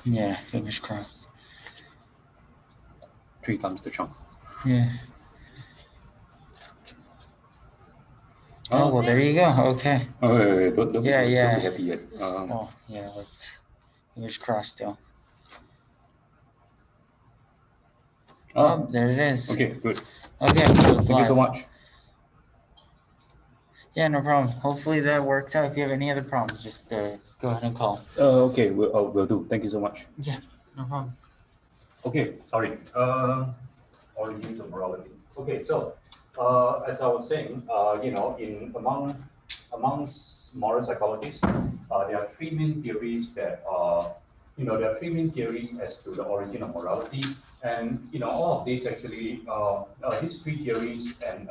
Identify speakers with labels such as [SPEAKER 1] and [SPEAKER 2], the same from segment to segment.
[SPEAKER 1] Yeah, fingers crossed.
[SPEAKER 2] 3 times the chunk.
[SPEAKER 1] Yeah. Oh, well, there you go. Okay.
[SPEAKER 2] Oh, wait, don't
[SPEAKER 1] Yeah,
[SPEAKER 2] be
[SPEAKER 1] yeah.
[SPEAKER 2] happy yet.
[SPEAKER 1] Oh, yeah, let's fingers crossed still. Oh, there it is.
[SPEAKER 2] Okay, good.
[SPEAKER 1] Okay, so it's
[SPEAKER 2] Thank you
[SPEAKER 1] live.
[SPEAKER 2] so much.
[SPEAKER 1] Yeah, no problem. Hopefully that works out. If you have any other problems, just go ahead and call.
[SPEAKER 2] Okay, we'll do. Thank you so much.
[SPEAKER 1] Yeah, no problem.
[SPEAKER 2] Okay, sorry. Origins of morality. Okay, so as I was saying, in amongst moral psychologists, there are three main theories there are three main theories as to the origin of morality, and all of these actually, these three theories, and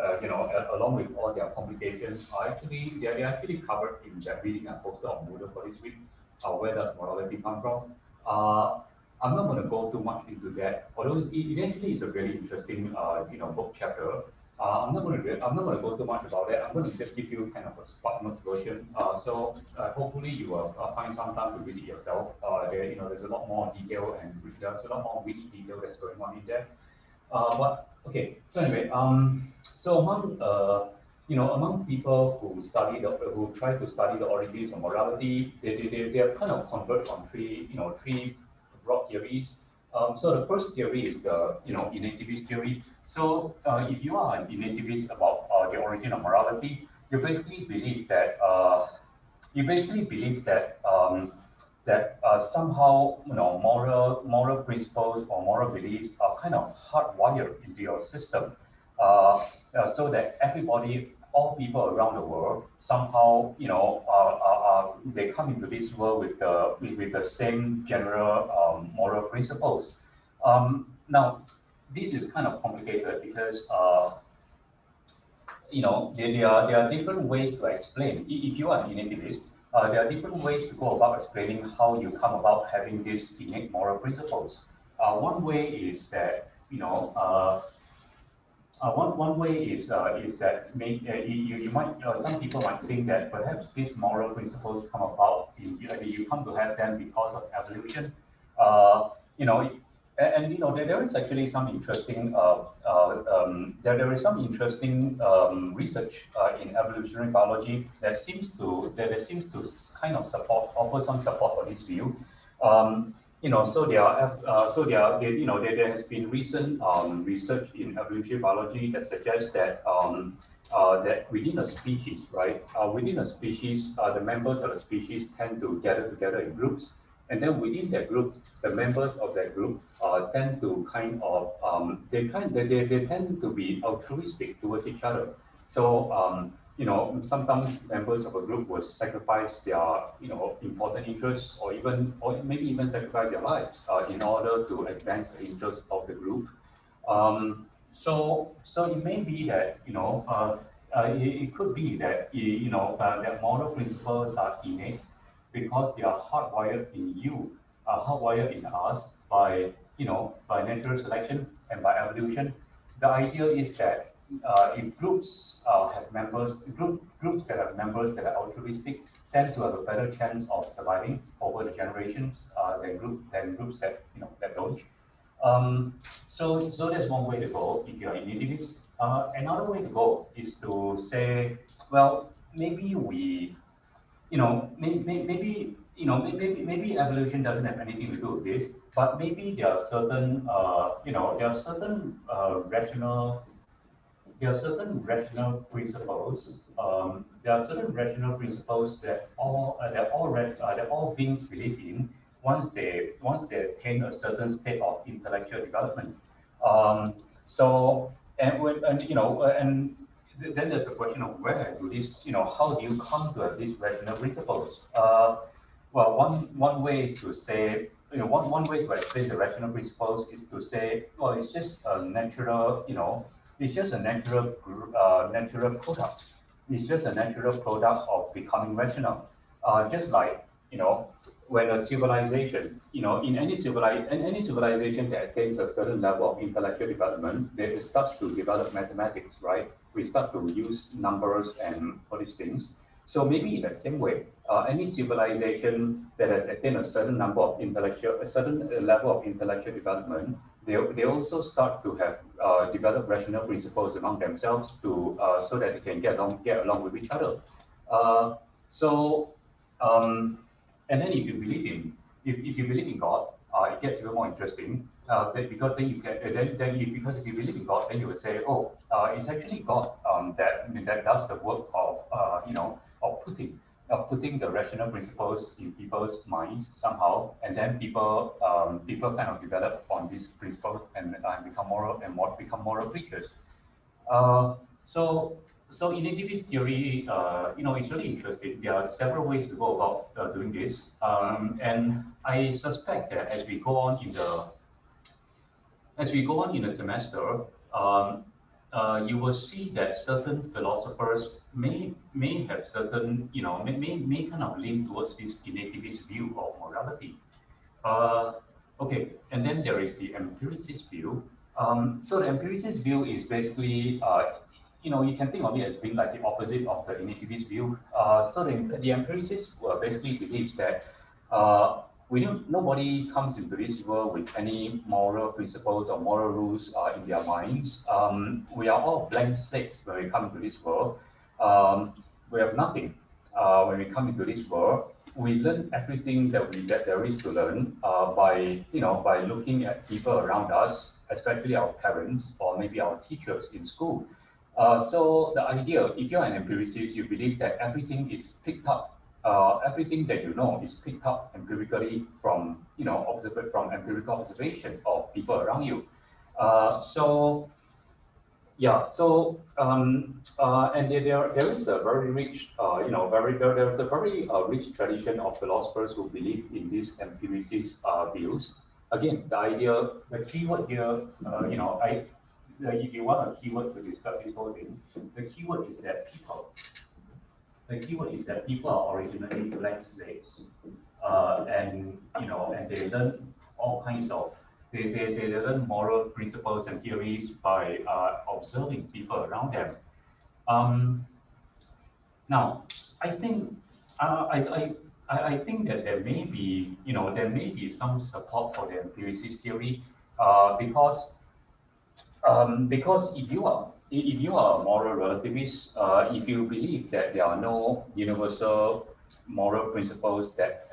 [SPEAKER 2] along with all their complications, are actually they're actually covered in that reading I posted on Moodle for this week. Where does morality come from? Uh, I'm not going to go too much into that, although it actually is a really interesting, book chapter. I'm not going to go too much about that. I'm going to just give you kind of a spot note version. So hopefully you will find some time to read it yourself. There's a lot more detail and there's a lot more rich detail that's going on in there. But okay, so anyway, so among people who try to study the origins of morality, they are kind of converge on three broad theories. So the first theory is the innativist theory. So if you are an innativist about the origin of morality, you basically believe that somehow moral principles or moral beliefs are kind of hardwired into your system, so that all people around the world somehow they come into this world with the same general moral principles. Now, this is kind of complicated because there are different ways to explain. If you are an innativist, there are different ways to go about explaining how you come about having these innate moral principles. One way is that one way is that you might some people might think that perhaps these moral principles come about you come to have them because of evolution. You know, there is actually some interesting there is some interesting research in evolutionary biology that seems to kind of offer some support for this view. So there has been recent research in evolutionary biology that suggests that within a species, right? Within a species, the members of the species tend to gather together in groups, and then within that groups, the members of that group tend to they tend to be altruistic towards each other. So sometimes members of a group will sacrifice their important interests, or maybe even sacrifice their lives in order to advance the interests of the group. So it may be that it could be that that moral principles are innate because they are hardwired in you, hardwired in us by natural selection and by evolution. The idea is that if groups that have members that are altruistic tend to have a better chance of surviving over the generations than groups that don't. So that's one way to go if you're an individual. Another way to go is to say, well, maybe we maybe evolution doesn't have anything to do with this, but maybe there are certain principles. There are certain rational principles that all beings believe in once they attain a certain state of intellectual development. Um, so then there's the question of where do these how do you come to have these rational principles? Well, one way is to say one way to explain the rational principles is to say, well, it's just a natural product. It's just a natural product of becoming rational. Just like when a civilization, in any civilization that attains a certain level of intellectual development, it starts to develop mathematics, right? We start to use numbers and all these things. So maybe in the same way, any civilization that has attained a certain number of intellectual, a certain level of intellectual development, they also start to have develop rational principles among themselves to so that they can get along with each other. Uh, so and then if you believe in if you believe in God, it gets even more interesting. Because then you can because if you believe in God, then you would say, oh, it's actually God that does the work of putting the rational principles in people's minds somehow, and then people kind of develop on these principles and become moral and more become moral creatures. Uh, so, so in nativist theory, it's really interesting. There are several ways to go about doing this, and I suspect that as we go on in the semester, um, you will see that certain philosophers may have certain, may kind of lean towards this nativist view of morality. Uh, okay, and then there is the empiricist view. So the empiricist view is basically, you can think of it as being like the opposite of the nativist view. So the empiricist basically believes that nobody comes into this world with any moral principles or moral rules in their minds. We are all blank slates when we come into this world. Um, we have nothing when we come into this world. We learn everything that there is to learn by looking at people around us, especially our parents or maybe our teachers in school. So the idea, if you're an empiricist, you believe that everything is picked up, everything that you know is picked up empirically from from empirical observation of people around you. So yeah, so and there is a very rich, there is a very rich tradition of philosophers who believe in these empiricist views. Again, the keyword here, if you want a keyword to describe this whole thing, the keyword is that people are originally blank slates, and they learn all kinds of they learn moral principles and theories by observing people around them. Um, Now, I think I think that there may be some support for the empiricist theory because if you are a moral relativist, if you believe that there are no universal moral principles that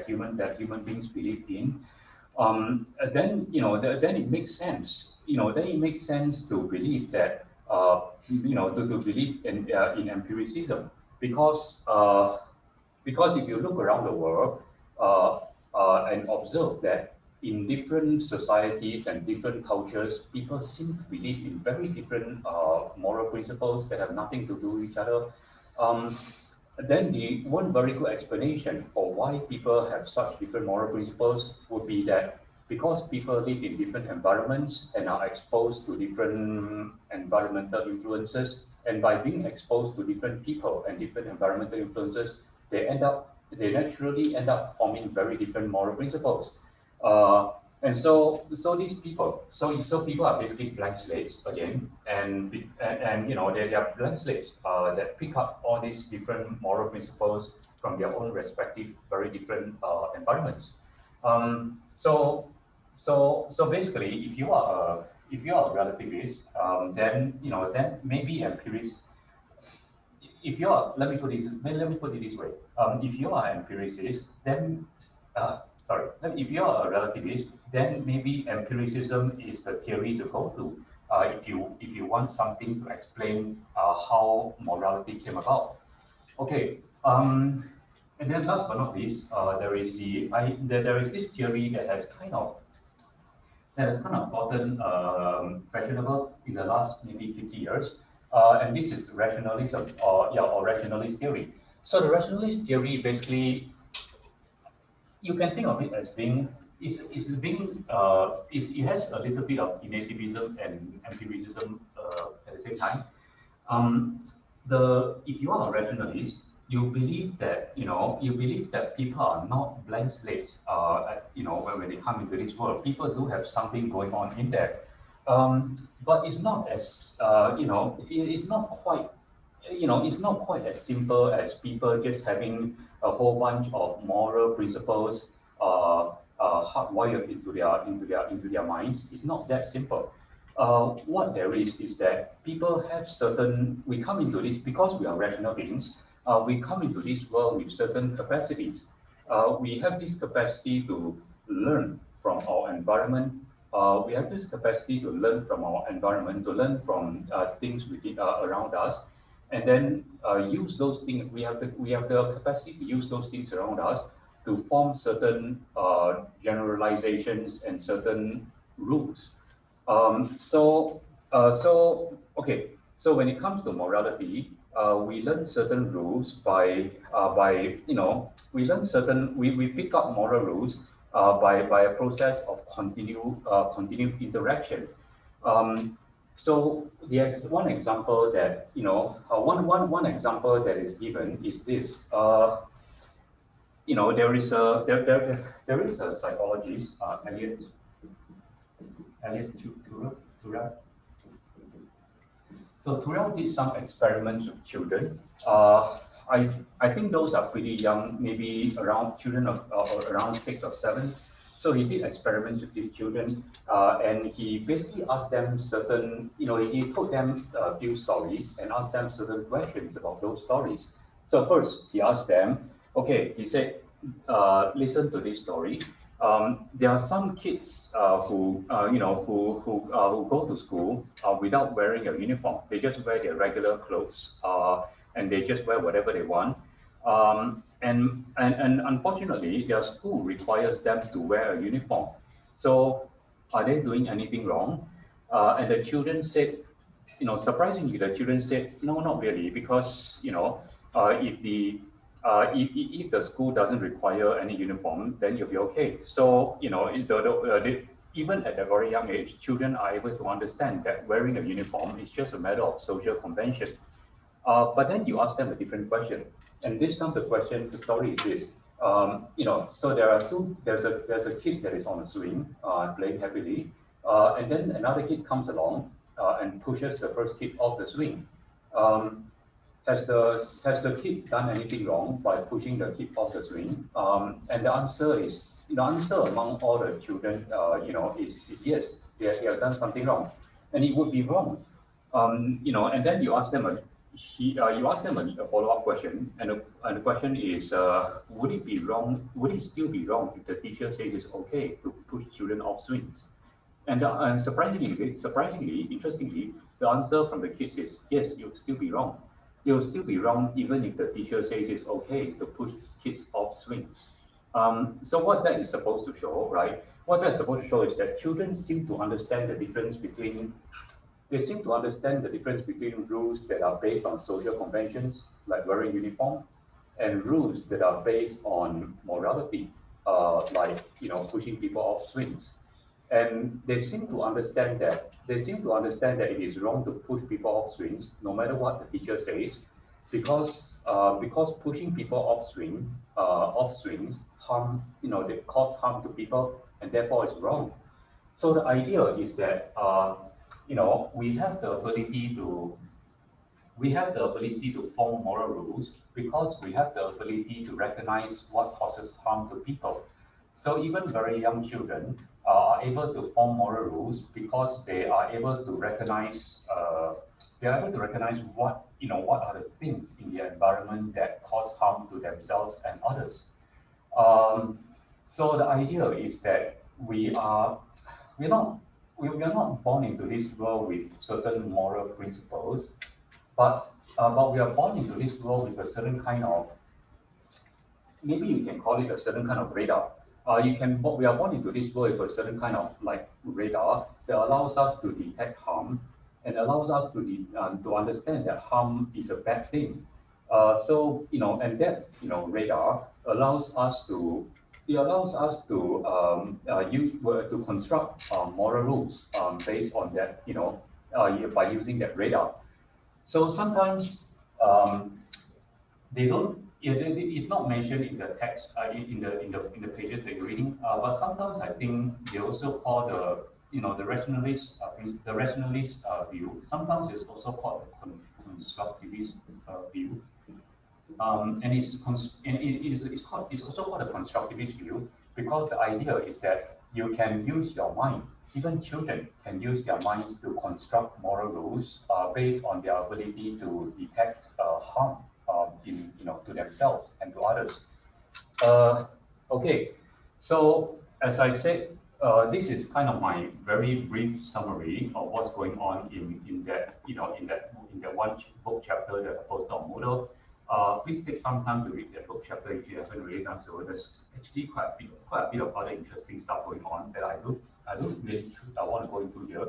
[SPEAKER 2] human beings believe in, then it makes sense. Then it makes sense to believe that to believe in empiricism because if you look around the world and observe that in different societies and different cultures, people seem to believe in very different moral principles that have nothing to do with each other. Um, then the one very good explanation for why people have such different moral principles would be that because people live in different environments and are exposed to different environmental influences, and by being exposed to different people and different environmental influences, they naturally end up forming very different moral principles. Uh, and so these people, so people are basically blank slates again, and they are blank slates that pick up all these different moral principles from their own respective, very different environments. So basically, if you are a relativist, then maybe empiricist if you're let me put it this way. If you are an empiricist, then if you're a relativist, then maybe empiricism is the theory to go to. If you want something to explain how morality came about. Okay. And then last but not least, there is this theory that has kind of gotten fashionable in the last maybe 50 years. And this is rationalism or rationalist theory. So the rationalist theory basically you can think of it as being it has a little bit of innativism and empiricism at the same time. Um, if you are a rationalist, you believe that people are not blank slates. When they come into this world, people do have something going on in there. But it's not as it is not quite it's not quite as simple as people just having a whole bunch of moral principles hardwired into their minds. It's not that simple. What there is that people have certain. We come into this because we are rational beings. We come into this world with certain capacities. We have this capacity to learn from our environment. We have this capacity to learn from our environment, to learn from things around us, and then use those things. We have the capacity to use those things around us to form certain generalizations and certain rules. Okay. So when it comes to morality, we learn certain rules by we learn certain we pick up moral rules by a process of continued interaction. Um, one example that one example that is given is this. There is a psychologist, Turrell. So Turrell did some experiments with children. I think those are pretty young, maybe around children of around 6 or 7. So he did experiments with these children, and he basically asked them certain, he told them a few stories and asked them certain questions about those stories. So first, he asked them, okay, he said, listen to this story. There are some kids who go to school without wearing a uniform. They just wear their regular clothes and they just wear whatever they want. And unfortunately, their school requires them to wear a uniform. So, are they doing anything wrong? And the children said, surprisingly, the children said, no, not really, because if the school doesn't require any uniform, then you'll be okay. So, even at a very young age, children are able to understand that wearing a uniform is just a matter of social convention. But then you ask them a different question, and this time the story is this. So there's a kid that is on a swing, playing happily, and then another kid comes along and pushes the first kid off the swing. Um, has the kid done anything wrong by pushing the kid off the swing? And the answer among all the children, is yes, they have done something wrong, and it would be wrong. And then you ask them a follow-up question, and the question is, would it be wrong? Would it still be wrong if the teacher says it's okay to push children off swings? And surprisingly, interestingly, the answer from the kids is yes, you'll still be wrong. You'll still be wrong even if the teacher says it's okay to push kids off swings. So what that is supposed to show, right? What that's supposed to show is that children seem to understand the difference between rules that are based on social conventions, like wearing uniform, and rules that are based on morality, like pushing people off swings. And they seem to understand that it is wrong to push people off swings, no matter what the teacher says, because pushing people off swings they cause harm to people, and therefore it's wrong. So the idea is that we have the ability to form moral rules because we have the ability to recognize what causes harm to people. So even very young children are able to form moral rules because they are able to recognize what are the things in the environment that cause harm to themselves and others. Um, so the idea is that we're not we are not born into this world with certain moral principles, but we are born into this world with a certain kind of, maybe you can call it a certain kind of radar. We are born into this world with a certain kind of like radar that allows us to detect harm and allows us to understand that harm is a bad thing. And that radar allows us to to construct moral rules based on that, by using that radar. So sometimes they don't. It's not mentioned in the text, in the pages that you're reading. But sometimes I think they also call the rationalist view. Sometimes it's also called the constructivist view. And it's also called a constructivist view because the idea is that you can use your mind. Even children can use their minds to construct moral rules based on their ability to detect harm to themselves and to others. Uh, okay, so as I said, this is kind of my very brief summary of what's going on in that in that one book chapter that I posted on Moodle. Please take some time to read that book chapter if you haven't already done so. There's actually quite a bit of other interesting stuff going on that I don't really I want to go into here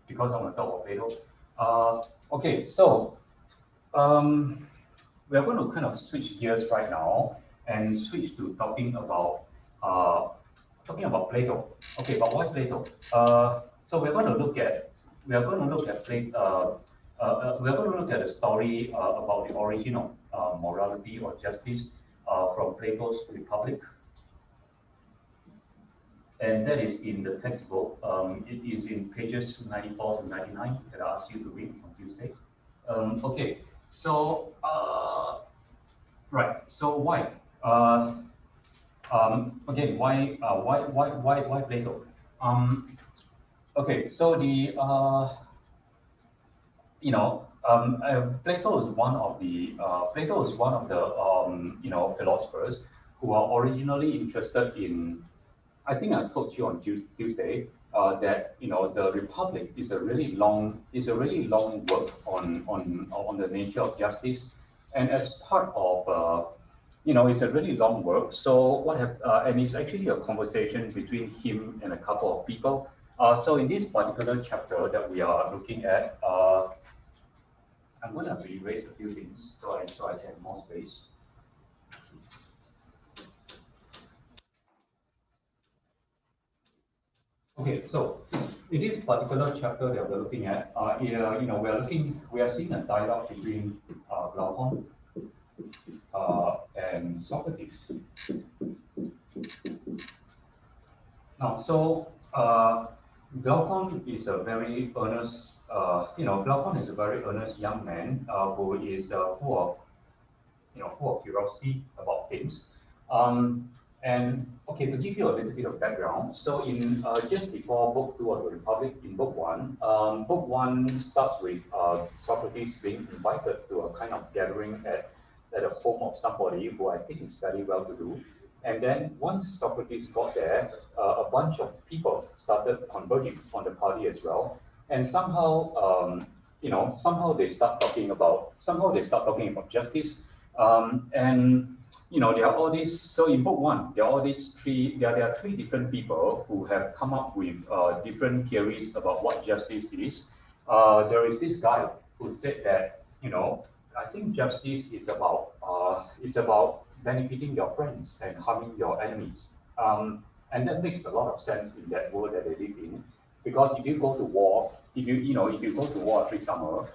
[SPEAKER 2] because I want to talk about Plato. Okay, so um, we are going to kind of switch gears right now and switch to uh, talking about Plato. Okay, but why Plato? So we're going to look at a story about the origin of morality or justice from Plato's Republic, and that is in the textbook. It is in pages 94 to 99 that I asked you to read on Tuesday. Okay, so right. So why? Again, why Plato? Okay, so Plato is one of the philosophers who are originally interested in. I think I told you on Tuesday that the Republic is a really long work on the nature of justice, and as part of it's a really long work. So and it's actually a conversation between him and a couple of people. So in this particular chapter that we are looking at, I'm going to erase a few things so I can have more space. Okay, so in this particular chapter that we're looking at, we are seeing a dialogue between Glaucon and Socrates. Now, so Glaucon is a very earnest, Glaucon is a very earnest young man who is full of curiosity about things. And okay, to give you a little bit of background, so in just before Book Two of the Republic, in Book One starts with Socrates being invited to a kind of gathering at a home of somebody who I think is fairly well to do. And then once Socrates got there, a bunch of people started converging on the party as well. And somehow they start talking about justice. And there are all these. So in Book One, there are all these three. There are three different people who have come up with different theories about what justice is. There is this guy who said that I think justice is about benefiting your friends and harming your enemies. And that makes a lot of sense in that world that they live in, because if you go to war, if you go to war every summer,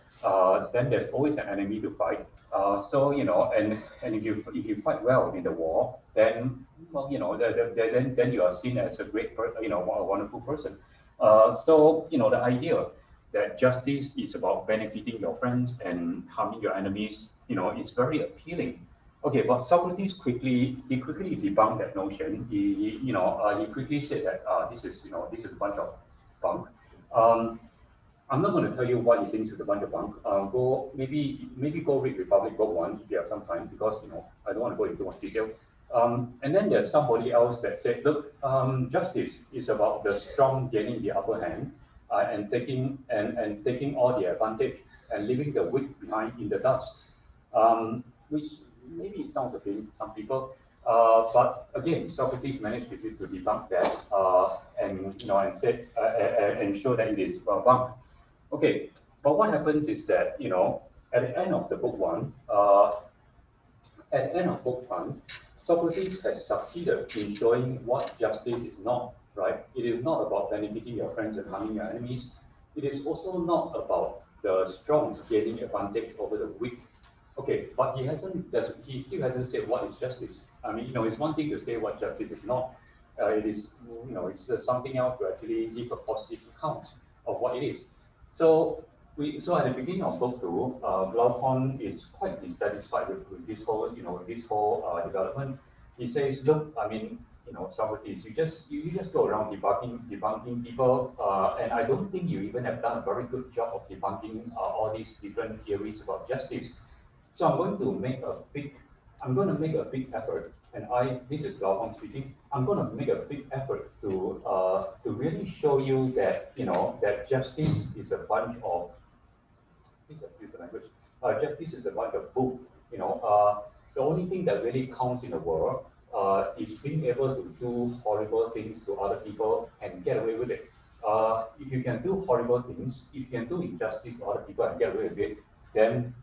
[SPEAKER 2] then there's always an enemy to fight. And if you fight well in the war, then then you are seen as a a wonderful person. The idea that justice is about benefiting your friends and harming your enemies, is very appealing. Okay, but Socrates quickly debunked that notion. He quickly said that this is a bunch of bunk. Um, I'm not going to tell you what he thinks is a bunch of bunk. Maybe go read Republic Book One if you have some time, because I don't want to go into too much detail. And then there's somebody else that said, look, justice is about the strong gaining the upper hand and taking all the advantage and leaving the weak behind in the dust. Which maybe it sounds appealing to some people, but again, Socrates managed to debunk that and said and show that it is bunk. Okay, but what happens is that at the end of the book one, Socrates has succeeded in showing what justice is not. Right? It is not about benefiting your friends and harming your enemies. It is also not about the strong gaining advantage over the weak. Okay, but he still hasn't said what is justice. I mean, it's one thing to say what justice is not. It's something else to actually give a positive account of what it is. So So at the beginning of book two, Glaucon is quite dissatisfied with this whole, development. He says, look, I mean, Socrates, you just go around debunking people, and I don't think you even have done a very good job of debunking all these different theories about justice. So I'm going to make a big effort, and this is Glaucon speaking. I'm going to make a big effort to really show you that that justice is a bunch of please excuse the language. Justice is a bunch of book. The only thing that really counts in the world is being able to do horrible things to other people and get away with it. If you can do horrible things, if you can do injustice to other people and get away with it, then,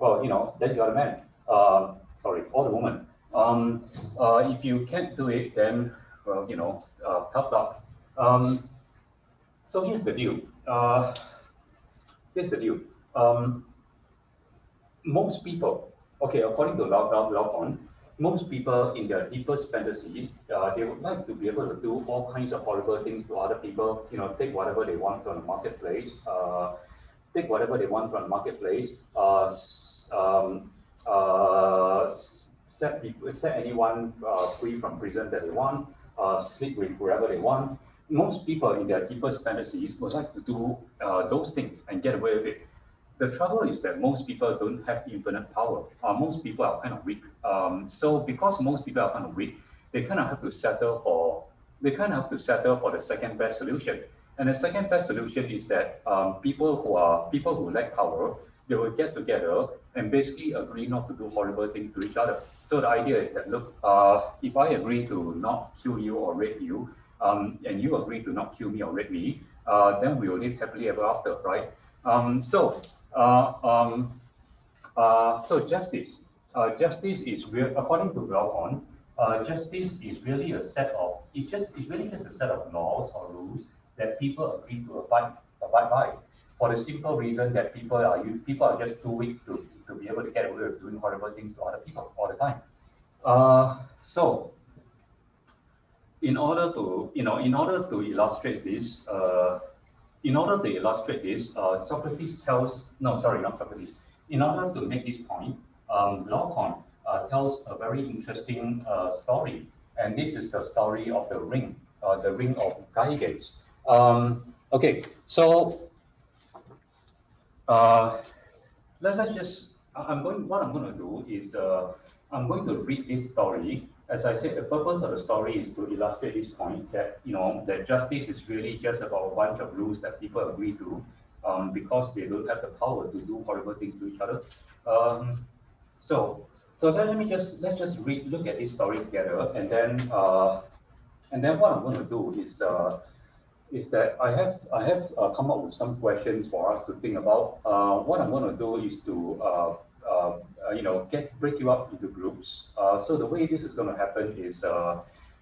[SPEAKER 2] well, then you are the man. Sorry, or the woman. If you can't do it, then, well, tough luck. So here's the deal. Here's the deal. Um, Most people, okay, according to Laocoon, most people in their deepest fantasies, they would like to be able to do all kinds of horrible things to other people, take whatever they want from the marketplace, set anyone free from prison that they want, sleep with whoever they want. Most people in their deepest fantasies would like to do those things and get away with it. The trouble is that most people don't have infinite power. Most people are kind of weak. So because most people are kind of weak, they kind of have to settle for the second best solution. And the second best solution is that people who lack power, they will get together and basically agree not to do horrible things to each other. So the idea is that look, if I agree to not kill you or rape you, and you agree to not kill me or rape me, then we will live happily ever after, right? So so justice is real, according to Glaucon, justice is really it's really just a set of laws or rules that people agree to abide by, for the simple reason that people are just too weak to be able to get away with doing horrible things to other people all the time. So in order to illustrate this, Socrates tells, no, sorry, not Socrates. In order to make this point, Glaucon tells a very interesting story, and this is the story of the ring of Gygates. Okay, so uh, let's just, what I'm going to do is I'm going to read this story. As I said, the purpose of the story is to illustrate this point that, that justice is really just about a bunch of rules that people agree to because they don't have the power to do horrible things to each other. Um, so let's just look at this story together, and then what I'm going to do is that I have come up with some questions for us to think about. What I'm going to do is to break you up into groups. So the way this is going to happen is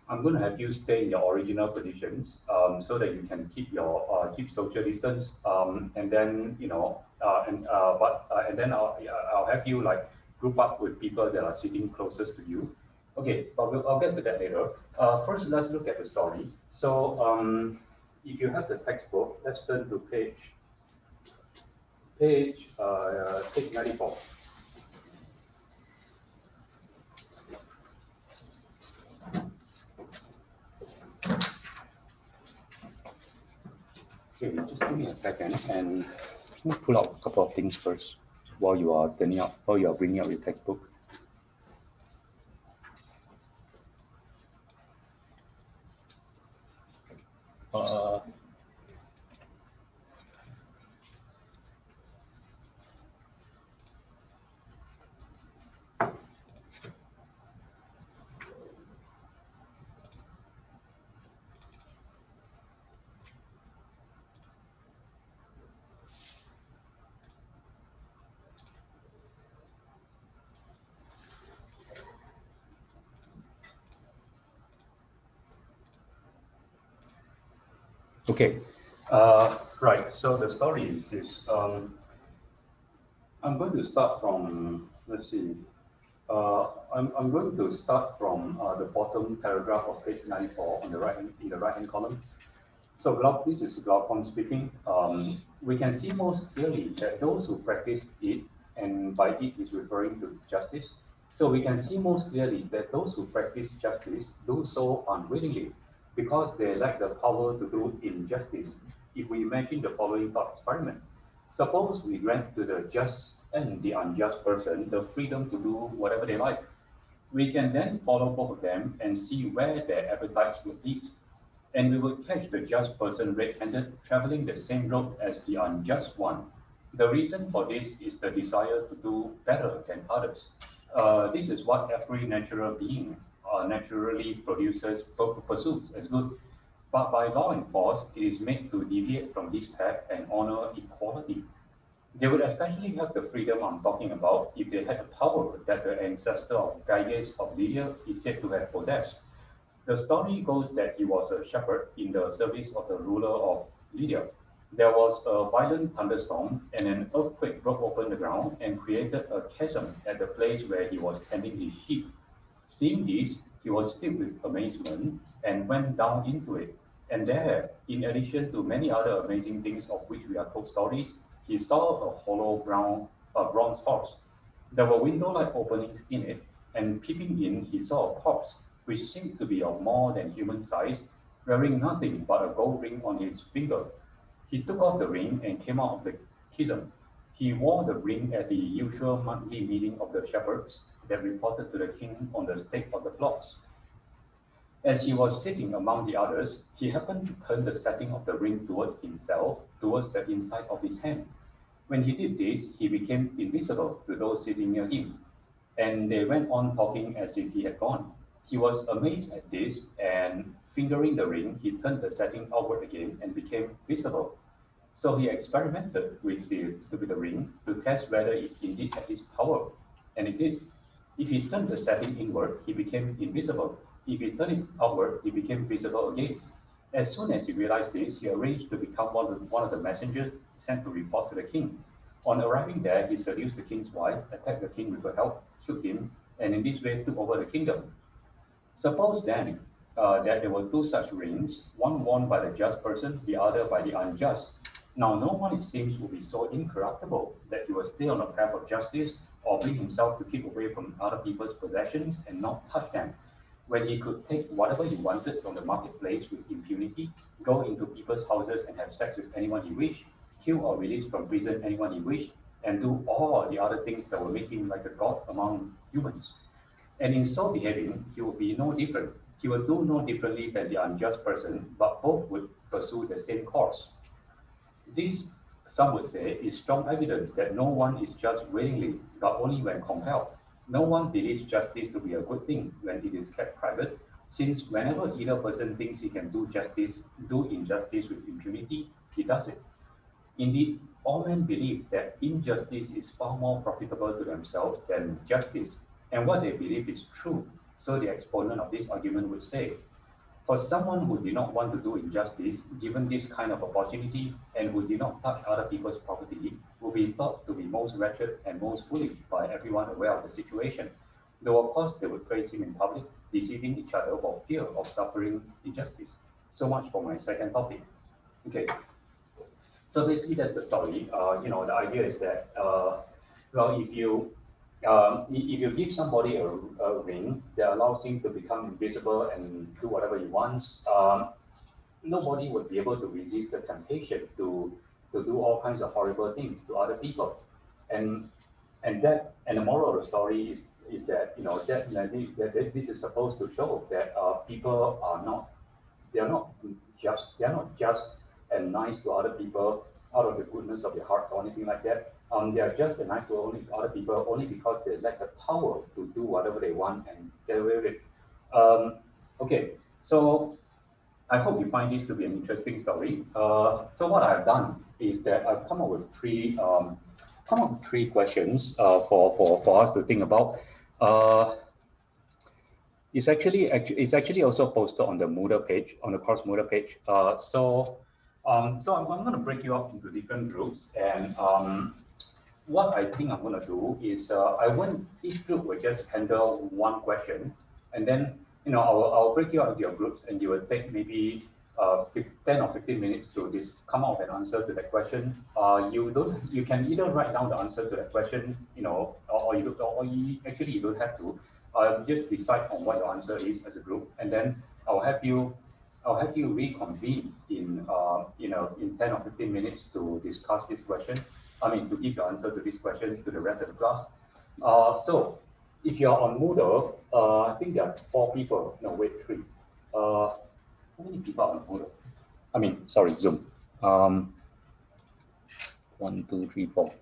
[SPEAKER 2] I'm going to have you stay in your original positions so that you can keep social distance, and then and then I'll have you like group up with people that are sitting closest to you. Okay, but I'll get to that later. First, let's look at the story. So, if you have the textbook, let's turn to page 94. Okay, just give me a second, and let me pull out a couple of things first while you are bringing out your textbook. Uh, okay, right. So the story is this. I'm going to start from, let's see. I'm going to start from the bottom paragraph of page 94 on the right in the right hand column. So this is Glaucon speaking. We can see most clearly that those who practice it, and by it is referring to justice, so we can see most clearly that those who practice justice do so unwillingly because they lack the power to do injustice. If we imagine the following thought experiment, suppose we grant to the just and the unjust person the freedom to do whatever they like. We can then follow both of them and see where their appetites will lead, and we will catch the just person red-handed traveling the same road as the unjust one. The reason for this is the desire to do better than others. This is what every natural being naturally pursues as good. But by law and force, it is made to deviate from this path and honor equality. They would especially have the freedom I'm talking about if they had the power that the ancestor of Gyges of Lydia is said to have possessed. The story goes that he was a shepherd in the service of the ruler of Lydia. There was a violent thunderstorm, and an earthquake broke open the ground and created a chasm at the place where he was tending his sheep. Seeing this, he was filled with amazement and went down into it. And there, in addition to many other amazing things of which we are told stories, he saw a hollow bronze horse. There were window-like openings in it, and peeping in, he saw a corpse, which seemed to be of more than human size, wearing nothing but a gold ring on his finger. He took off the ring and came out of the chasm. He wore the ring at the usual monthly meeting of the shepherds that reported to the king on the state of the flocks. As he was sitting among the others, he happened to turn the setting of the ring toward himself, towards the inside of his hand. When he did this, he became invisible to those sitting near him, and they went on talking as if he had gone. He was amazed at this, and fingering the ring, he turned the setting outward again and became visible. So he experimented with the ring to test whether it indeed had this power, and it did. If he turned the setting inward, he became invisible. If he turned it outward, he became visible again. As soon as he realized this, he arranged to become one of the messengers sent to report to the king. On arriving there, he seduced the king's wife, attacked the king with her help, killed him, and in this way took over the kingdom. Suppose then that there were two such rings, one worn by the just person, the other by the unjust. Now, no one, it seems, would be so incorruptible that he will stay on the path of justice or bring himself to keep away from other people's possessions and not touch them, when he could take whatever he wanted from the marketplace with impunity, go into people's houses and have sex with anyone he wished, kill or release from prison anyone he wished, and do all the other things that will make him like a god among humans. And in so behaving, he will be no different. He will do no differently than the unjust person, but both would pursue the same course. This, some would say, is strong evidence that no one is just willingly, but only when compelled. No one believes justice to be a good thing when it is kept private, since whenever either person thinks he can do injustice with impunity, he does it. Indeed, all men believe that injustice is far more profitable to themselves than justice, and what they believe is true. So the exponent of this argument would say, for someone who did not want to do injustice, given this kind of opportunity, and who did not touch other people's property, will be thought to be most wretched and most foolish by everyone aware of the situation. Though of course they would praise him in public, deceiving each other for fear of suffering injustice. So much for my second topic. Okay, so basically, that's the story. The idea is that, well, if you give somebody a ring that allows him to become invisible and do whatever he wants, nobody would be able to resist the temptation to do all kinds of horrible things to other people. And and the moral of the story is that that this is supposed to show that people are not they are not just and nice to other people out of the goodness of their hearts or anything like that. They are just and nice to only other people only because they lack the power to do whatever they want and get away with it. Okay, so I hope you find this to be an interesting story. So what I've done is that I've come up with three questions for us to think about. Uh, it's actually also posted on the Moodle page, on the course Moodle page. So I'm going to break you up into different groups, and what I think I'm going to do is I want each group will just handle one question, and then I'll break you up into your groups, and you will take maybe 10 or 15 minutes to come out with an answer to that question. You can either write down the answer to that question, actually you don't have to. Just decide on what your answer is as a group, and then I'll have you I'll have you reconvene in 10 or 15 minutes to discuss this question. I mean, to give your answer to this question to the rest of the class. So if you're on Moodle, I think there are 4 people. No, wait, 3. How many people are on Moodle? I mean, sorry, Zoom. 1, 2, 3, 4.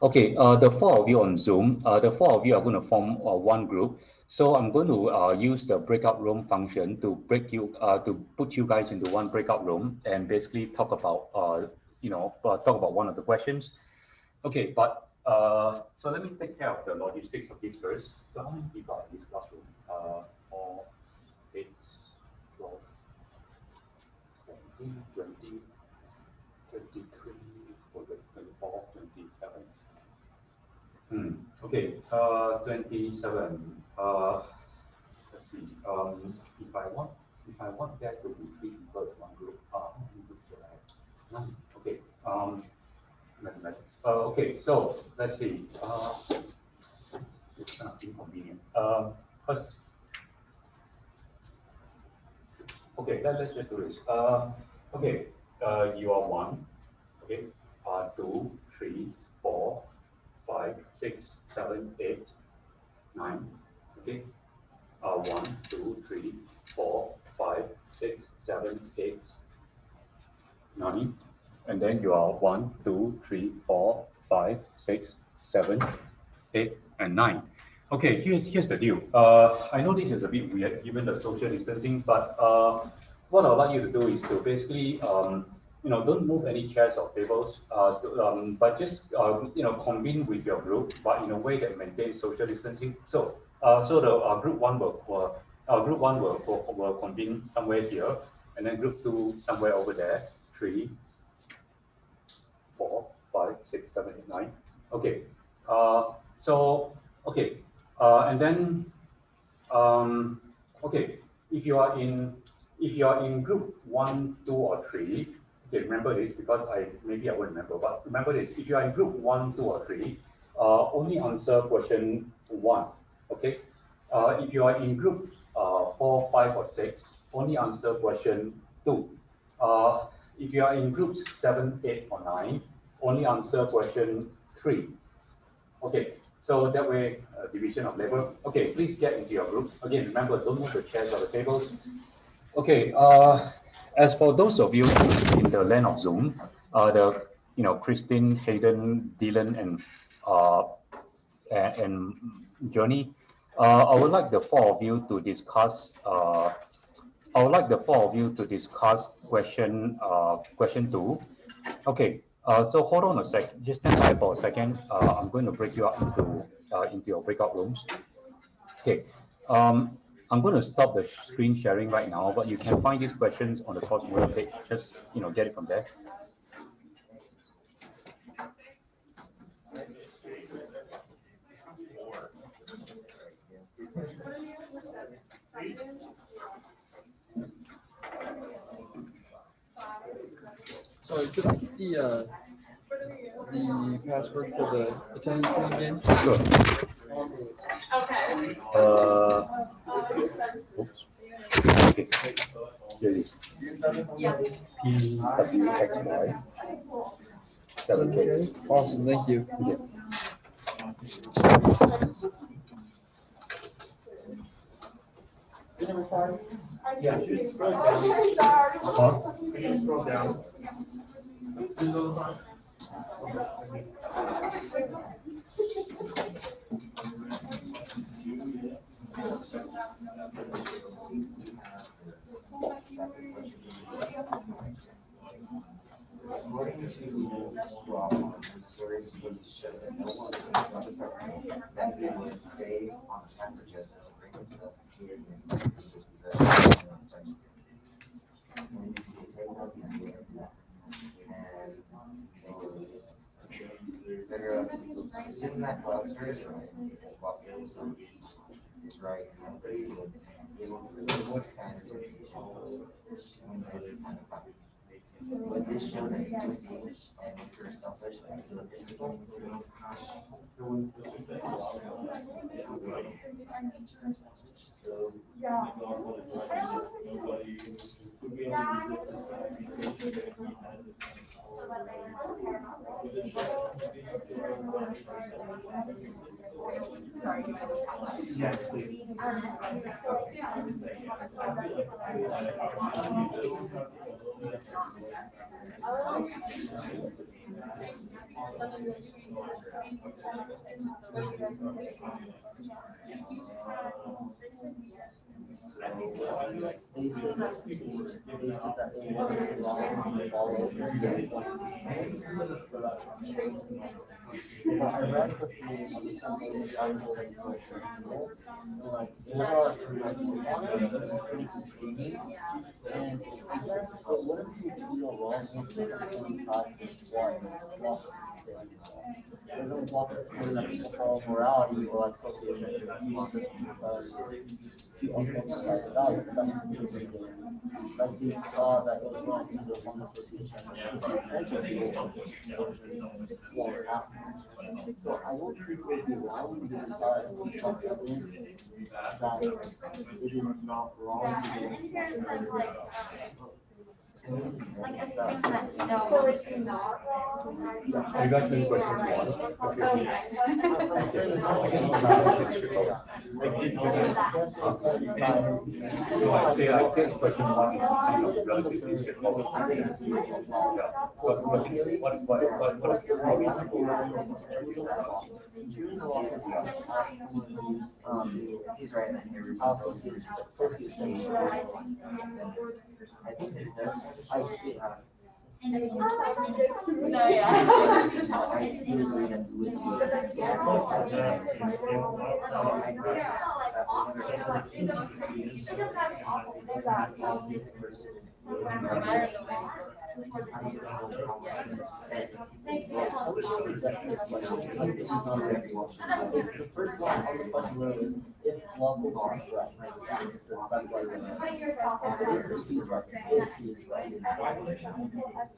[SPEAKER 2] Okay, the 4 of you on Zoom, the 4 of you are going to form one group. So I'm going to use the breakout room function to put you guys into one breakout room and basically talk about talk about one of the questions. Okay, but so let me take care of the logistics of this first. So how many people are in this classroom? 4, 8, 12, 17, 20, 23, 24, 27. Okay, 27. Let's see. If I want that to be 3 people in one group, how many groups should I have? None. Okay. Mathematics. Okay, so let's see. It's kind of inconvenient. First, okay, let's just do this. Okay, you are 1. Okay, 2, 3, 4, 5, 6, 7, 8, 9. Okay, 1, 2, 3, 4, 5, 6, 7, 8, 9. And then you are 1, 2, 3, 4, 5, 6, 7, 8, and 9. Okay, here's the deal. I know this is a bit weird given the social distancing, but what I'd like you to do is to basically, don't move any chairs or tables, but just, convene with your group, but in a way that maintains social distancing. So the group one will convene somewhere here, and then group 2 somewhere over there, 3, 4, 5, 6, 7, 8, 9. Okay. Okay. And then okay, if you are in group 1, 2, or 3, okay, remember this because I won't remember, but remember this: if you are in group 1, 2, or 3, only answer question 1. Okay. If you are in group 4, 5, or 6, only answer question 2. If you are in groups 7, 8, or 9, only answer question 3. Okay, so that way, division of labor. Okay, please get into your groups. Again, remember, don't move the chairs or the tables. Okay, as for those of you in the land of Zoom, Christine, Hayden, Dylan, and Johnny, I would like the 4 of you to discuss. Question 2. Okay, so hold on a sec. Just stand by for a second. I'm going to break you up into your breakout rooms. Okay, I'm going to stop the screen sharing right now, but you can find these questions on the course model page. Just get it from there.
[SPEAKER 3] Sorry, could I get the password for the attendance thing again?
[SPEAKER 2] Sure.
[SPEAKER 4] Okay.
[SPEAKER 2] Oops. Okay. Here it is. PWXY 7K.
[SPEAKER 3] Awesome, thank you.
[SPEAKER 2] Okay.
[SPEAKER 4] Yeah, just scroll down. Sorry.
[SPEAKER 2] Can
[SPEAKER 4] you
[SPEAKER 2] scroll down?
[SPEAKER 5] According to Rob, the story is supposed to show that no one from the program that they would stay on time for just to bring themselves here and isn't that well service right? is right and agree with able to kind of information and this kind of stuff. But this show that human beings and nature are selfish and egotistical. So
[SPEAKER 4] Yeah.
[SPEAKER 5] I read the thing on the company article that you guys sent, like overall it's just pretty scheming. And I guess it wouldn't be too wrong if they coincide with what they don't want to say that people follow morality or like association just because to emphasize the value. That's what people do. Like we saw that it was wrong because of one association was after. So I don't think it would be wrong because it's self-evident that it is not wrong to
[SPEAKER 4] So it's not wrong.
[SPEAKER 2] So you guys have any questions you want? Say I guess question one is relatively straightforward. Yeah.
[SPEAKER 5] He's right in here. Association. I think it's this.
[SPEAKER 4] No, yeah.
[SPEAKER 5] I do agree that we the first line on the question is if love is right. That's like if he's right. If he's right. But I also feel like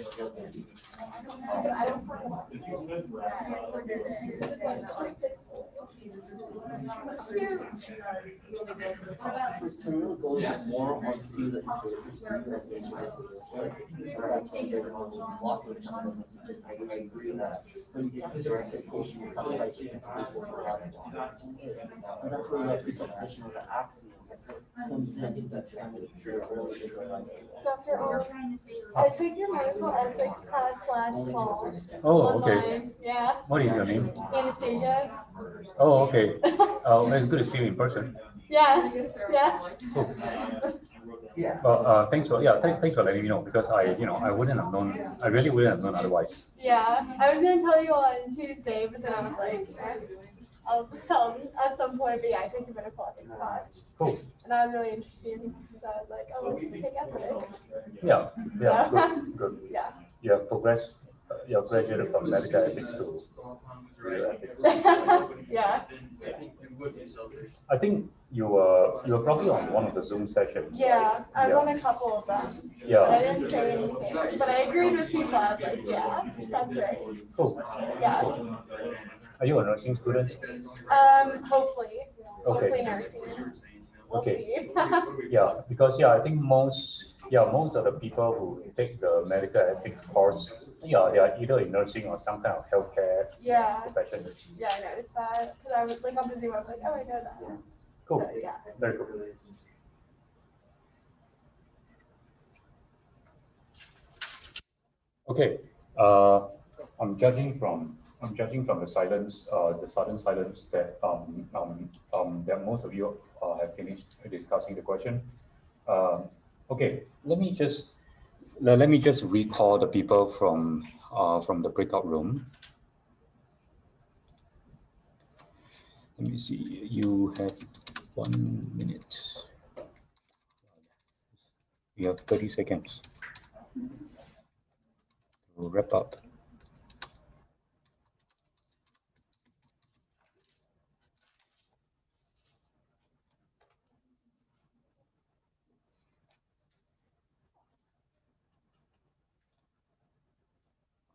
[SPEAKER 5] so to me, goes more onto the I agree that when you have direct application, you have right to and that's where the presupposition of the axiom comes into that kind of
[SPEAKER 4] Dr. I took your medical ethics class last fall.
[SPEAKER 2] Oh, okay.
[SPEAKER 4] Online. Yeah.
[SPEAKER 2] What is your name?
[SPEAKER 4] Anastasia.
[SPEAKER 2] Oh, okay. It's good to see you in person.
[SPEAKER 4] Yeah. Yeah.
[SPEAKER 2] Cool.
[SPEAKER 5] Yeah.
[SPEAKER 2] Well, thanks for letting me know because I wouldn't have known. I really wouldn't have known otherwise.
[SPEAKER 4] Yeah. I was gonna tell you on Tuesday, but then I was like, I'll tell them at some point. But yeah, I took your medical ethics class.
[SPEAKER 2] Cool.
[SPEAKER 4] And I was really interested, so I was like, oh, let's just take ethics.
[SPEAKER 2] Yeah.
[SPEAKER 4] So,
[SPEAKER 2] Good.
[SPEAKER 4] Yeah.
[SPEAKER 2] You have progressed. You have graduated from medical ethics to real ethics.
[SPEAKER 4] Yeah.
[SPEAKER 2] I think you were probably on one of the Zoom sessions.
[SPEAKER 4] Yeah, I was
[SPEAKER 2] Yeah.
[SPEAKER 4] on a couple of them.
[SPEAKER 2] Yeah.
[SPEAKER 4] But I didn't say anything. But I agreed with people. I was like, yeah, that's right.
[SPEAKER 2] Cool.
[SPEAKER 4] Yeah.
[SPEAKER 2] Cool. Are you a nursing student?
[SPEAKER 4] Hopefully.
[SPEAKER 2] Okay.
[SPEAKER 4] Hopefully nursing. We'll
[SPEAKER 2] Okay.
[SPEAKER 4] see.
[SPEAKER 2] Yeah, because I think most of the people who take the medical ethics course, they are either in nursing or some kind of healthcare
[SPEAKER 4] Yeah.
[SPEAKER 2] profession.
[SPEAKER 4] Yeah, I noticed that. Because I was like on the Zoom, I was like, oh, I know that.
[SPEAKER 2] Cool.
[SPEAKER 4] So, yeah.
[SPEAKER 2] Very cool. Okay. I'm judging from I'm judging from the silence, the sudden silence that that most of you have finished discussing the question. Okay, let me just recall the people from the breakout room. Let me see. You have 1 minute. You have 30 seconds to wrap up.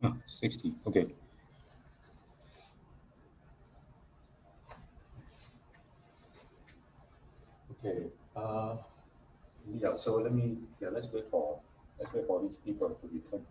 [SPEAKER 2] Oh, 60. Okay. Okay. Yeah. So let's wait for these people to return.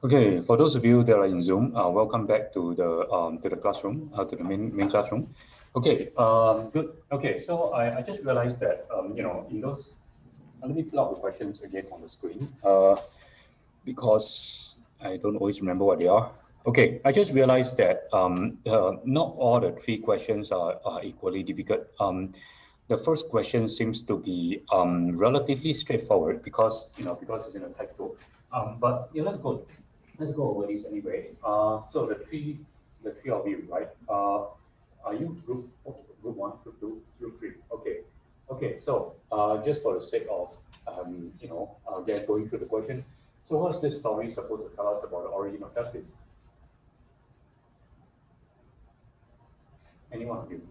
[SPEAKER 2] Okay, for those of you that are in Zoom, welcome back to the classroom, to the main classroom. Okay, good. Okay, so I just realized that in those, let me pull out the questions again on the screen because I don't always remember what they are. Okay, I just realized that not all the 3 questions are equally difficult. The first question seems to be relatively straightforward because it's in a textbook. But yeah, let's go over these anyway. So the three of you, right? Are you group 1, group 2, group 3? Okay. Okay. So just for the sake of going through the question. So what's this story supposed to tell us about the origin of justice? Any one of you?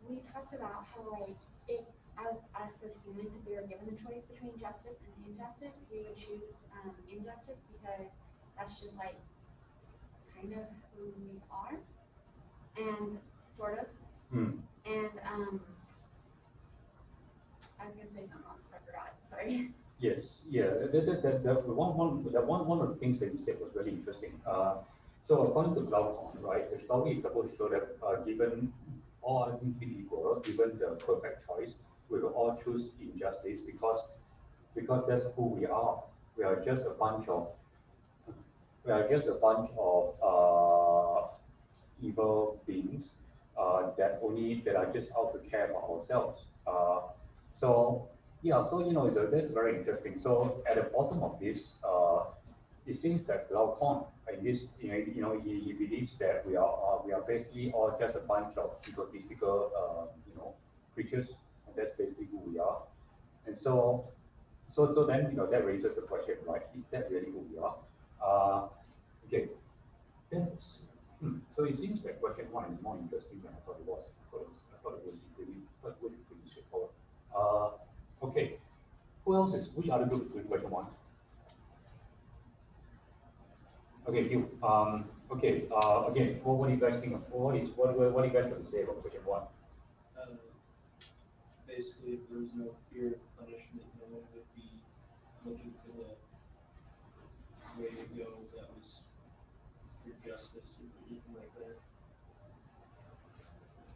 [SPEAKER 6] We talked about how, like, if as us as humans, if we were given the choice between justice and injustice, we would choose injustice because that's just like kind of who we are, and sort of. And I was gonna say something else, but I forgot. Sorry.
[SPEAKER 2] Yes, yeah. One of the things that you said was really interesting. So according to Plato, right, the story is supposed to show that given all other things being equal, given the perfect choice, we will all choose injustice because that's who we are. We are just a bunch of evil beings that are just out to care for ourselves. So yeah, so that's very interesting. So at the bottom of this, it seems that Glaucon, in this, he believes that we are basically all just a bunch of egotistical, creatures, and that's basically who we are. And so then that raises the question, right? Is that really who we are? Okay, that's, so it seems that question 1 is more interesting than I thought it was. I thought it was pretty straightforward. Okay, who else is? Which other group is doing question 1? Okay, you. Okay. Again, what do you guys think of? What do you guys have to say about question 1?
[SPEAKER 5] Basically, if there was no fear of punishment, no one would be looking for the way to go that was for justice or anything like that.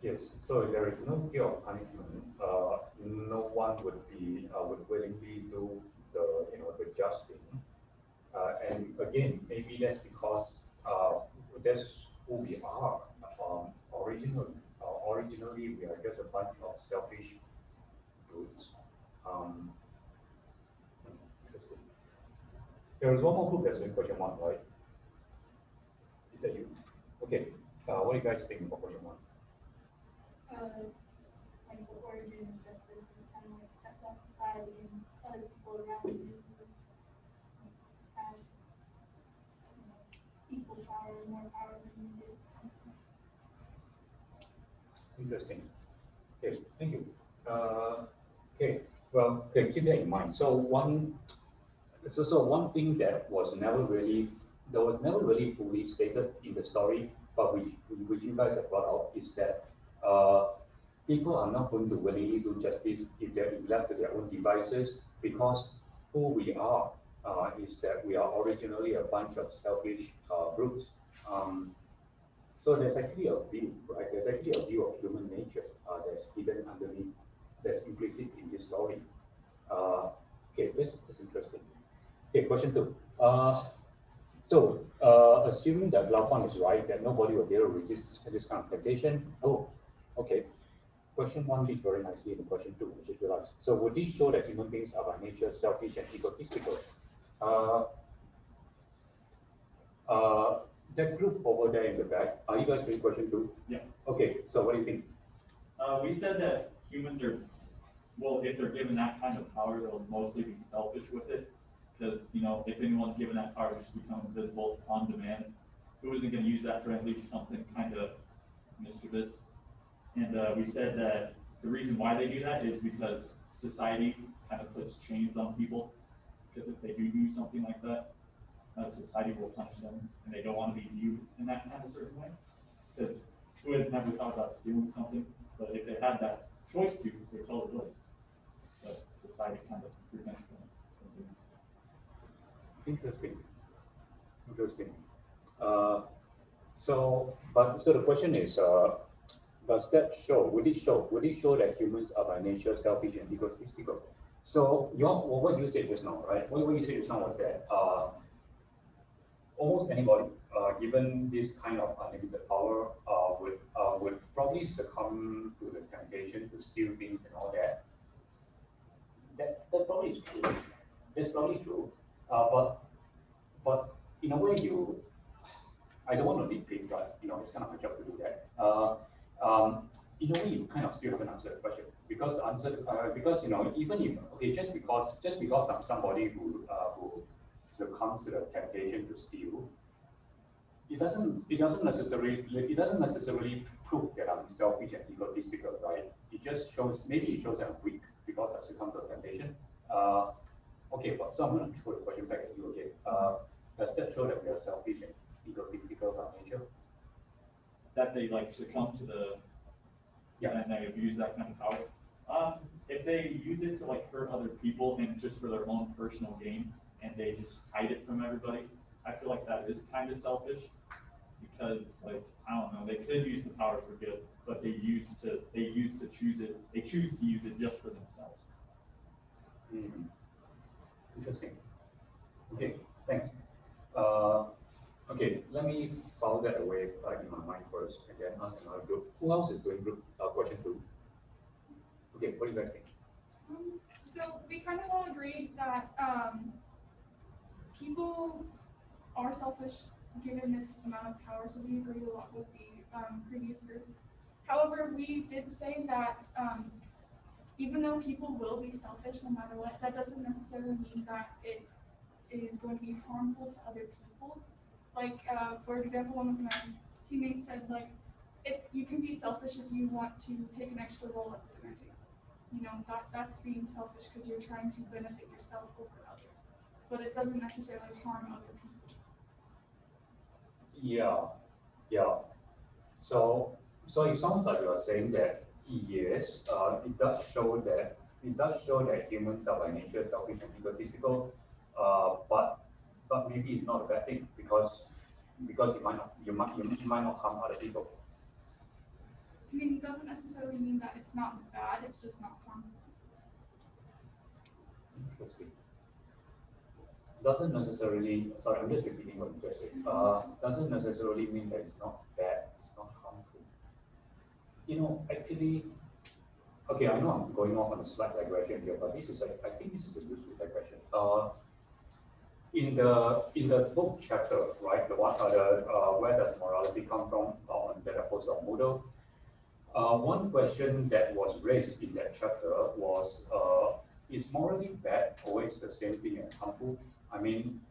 [SPEAKER 2] Yes. So if there is no fear of punishment, no one would willingly do the just thing. And again, maybe that's because that's who we are. Originally, we are just a bunch of selfish brutes. Interesting. There is one more group that's doing question 1, right? Is that you? Okay. What do you guys think about question 1?
[SPEAKER 4] Like the origin of justice is kind of like set that society and other people around you.
[SPEAKER 2] Interesting. Okay, thank you. Okay, well, okay, keep that in mind. So one thing that was never really fully stated in the story, but which you guys have brought out is that people are not going to willingly do justice if they're left to their own devices, because who we are is that we are originally a bunch of selfish groups. So there's actually a view, right? There's actually a view of human nature that's hidden underneath, that's implicit in this story. Okay, that's interesting. Okay, question two. Assuming that Laopan is right, that nobody will be able to resist this kind of temptation. Oh, okay. Question one leads very nicely into question two, I just realized. So would this show that human beings are by nature selfish and egotistical? Uh, that group over there in the back, are you guys doing question two?
[SPEAKER 7] Yeah.
[SPEAKER 2] Okay, so what do you think?
[SPEAKER 7] We said that humans are, well, if they're given that kind of power, they'll mostly be selfish with it. Because, you know, if anyone's given that power to just become invisible on demand, who isn't going to use that for at least something kind of mischievous? And we said that the reason why they do that is because society kind of puts chains on people. Because if they do something like that, society will punish them, and they don't want to be viewed in that kind of certain way. Because who has never thought about stealing something? But if they had that choice to, they totally would. But society kind of prevents them from doing it.
[SPEAKER 2] Interesting. Interesting. So the question is, does that show? Would it show that humans are by nature selfish and egotistical? So what you said just now, right? What you said just now was that almost anybody, given this kind of unlimited power, would probably succumb to the temptation to steal things and all that. That probably is true. That's probably true. But in a way, I don't want to nitpick, but it's kind of my job to do that. In a way, you kind of still haven't answered the question, because the answer, because even if just because I'm somebody who succumbs to the temptation to steal, it doesn't necessarily prove that I'm selfish and egotistical, right? It just shows, maybe it shows that I'm weak because I succumb to the temptation. Okay, but so I'm going to throw the question back at you again. Does that show that we are selfish and egotistical by nature?
[SPEAKER 7] That they like succumb to the, and they abuse that kind of power. If they use it to like hurt other people and just for their own personal gain, and they just hide it from everybody, I feel like that is kind of selfish. Because like I don't know, they could use the power for good, but they choose to use it just for themselves.
[SPEAKER 2] Interesting. Okay, thanks. Okay, let me file that away in my mind first, and then ask another group. Who else is doing group question two? Okay, what do you guys think?
[SPEAKER 8] So we kind of all agreed that people are selfish given this amount of power, so we agreed a lot with the previous group. However, we did say that even though people will be selfish no matter what, that doesn't necessarily mean that it is going to be harmful to other people. Like, for example, one of my teammates said, like, you can be selfish if you want to take an extra role at the dinner table. That's being selfish because you're trying to benefit yourself over others. But it doesn't necessarily harm other people.
[SPEAKER 2] Yeah. So it sounds like you are saying that yes, it does show that humans are by nature selfish and egotistical, but maybe it's not a bad thing because you might not harm other people.
[SPEAKER 8] I mean, it doesn't necessarily mean that it's not bad, it's just not harmful.
[SPEAKER 2] Interesting. Doesn't necessarily, sorry, I'm just repeating what you just said. Doesn't necessarily mean that it's not bad, it's not harmful. Actually, okay, I know I'm going off on a slight digression here, but I think this is a useful digression. In the book chapter, right, the one where does morality come from, on that episode of Moodle, one question that was raised in that chapter was, is morally bad always the same thing as harmful? I mean,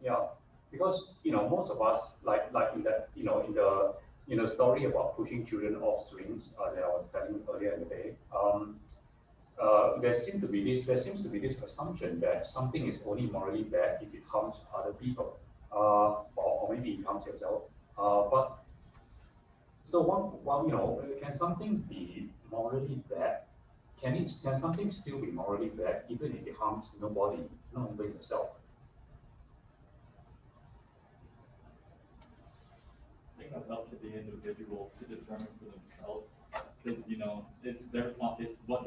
[SPEAKER 2] yeah, because most of us like in that in in a story about pushing children off swings that I was telling earlier in the day, there seems to be this assumption that something is only morally bad if it harms other people, or maybe it harms yourself. But so can something be morally bad? Can something still be morally bad even if it harms nobody, not even yourself?
[SPEAKER 7] I think that's up to the individual to determine for themselves, because it's it's what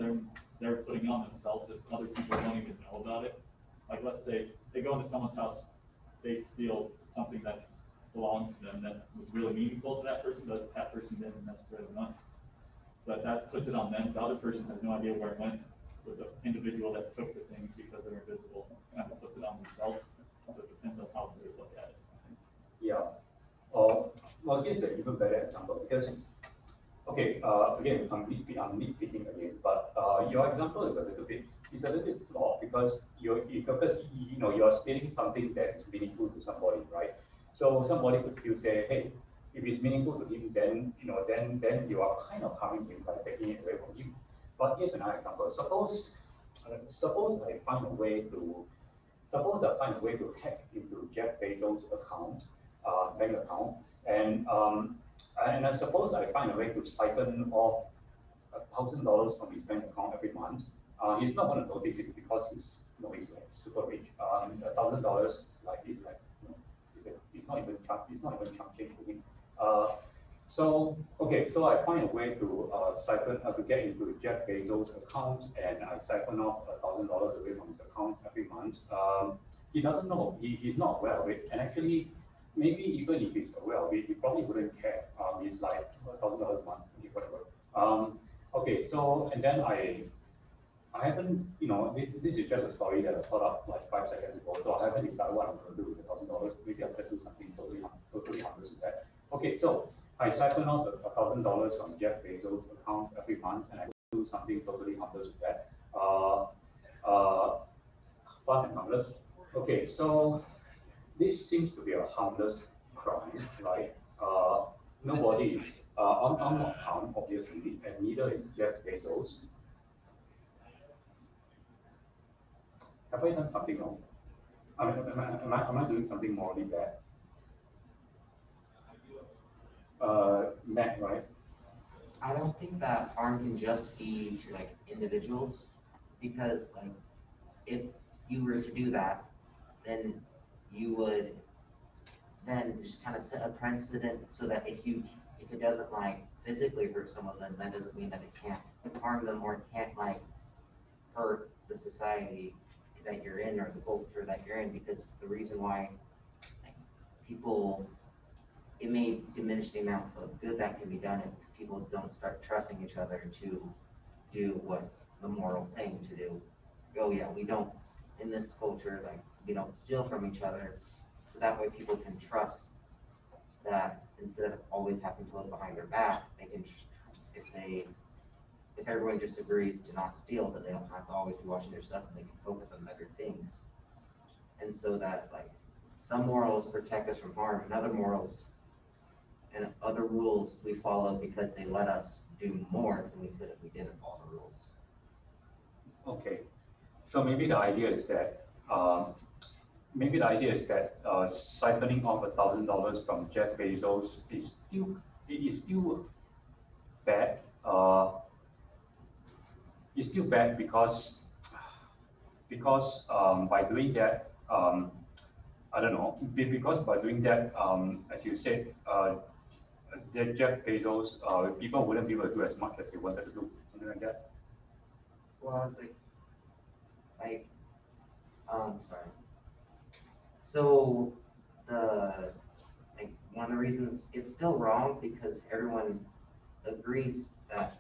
[SPEAKER 7] they're putting on themselves if other people don't even know about it. Like let's say they go into someone's house, they steal something that belongs to them that was really meaningful to that person, but that person didn't necessarily want. But that puts it on them. The other person has no idea where it went. With the individual that took the things because they're invisible, kind of puts it on themselves. So it depends on how they look at it.
[SPEAKER 2] Yeah. Well, here's an even better example because, okay, again, I'm nitpicking again, but your example is a little bit flawed because you're stating something that is meaningful to somebody, right? So somebody could still say, hey, if it's meaningful to him, then then you are kind of harming him by taking it away from him. But here's another example. Suppose I find a way to hack into Jeff Bezos' account, bank account, and I suppose I find a way to siphon off $1,000 from his bank account every month. He's not going to notice it because he's like super rich. $1,000 it's not even chump change to him. So I find a way to to get into Jeff Bezos' account, and I siphon off $1,000 away from his account every month. He doesn't know. He's not aware of it, and actually, maybe even if he's aware of it, he probably wouldn't care. He's like $1,000 a month, whatever. Okay, so and then I haven't, this is just a story that I thought up like 5 seconds ago, so I haven't decided what I'm going to do with the $1,000. Maybe I'll just do something totally harmless with that. Okay, so I siphon off $1,000 from Jeff Bezos' account every month, and I do something totally harmless with that. Fun and harmless. Okay, so this seems to be a harmless crime, right? Nobody is, I'm not harmed, obviously, and neither is Jeff Bezos. Have I done something wrong? Am I doing something morally bad? Matt, right?
[SPEAKER 9] I don't think that harm can just be to like individuals, because like if you were to do that, then you would then just kind of set a precedent so that if it doesn't like physically hurt someone, then that doesn't mean that it can't harm them or it can't like hurt the society that you're in or the culture that you're in, because the reason why like, people it may diminish the amount of good that can be done if people don't start trusting each other to do what the moral thing to do. Oh yeah, we don't in this culture like we don't steal from each other, so that way people can trust that instead of always having to look behind their back, they can if everyone just agrees to not steal, then they don't have to always be watching their stuff and they can focus on better things. And so that like some morals protect us from harm and other morals and other rules we follow because they let us do more than we could if we didn't follow the rules.
[SPEAKER 2] Okay, so maybe the idea is that siphoning off $1,000 from Jeff Bezos is still bad. It's still bad because by doing that, I don't know, because by doing that, as you said, that Jeff Bezos, people wouldn't be able to do as much as they wanted to do, something like that.
[SPEAKER 9] Well, it's sorry. So one of the reasons it's still wrong because everyone agrees that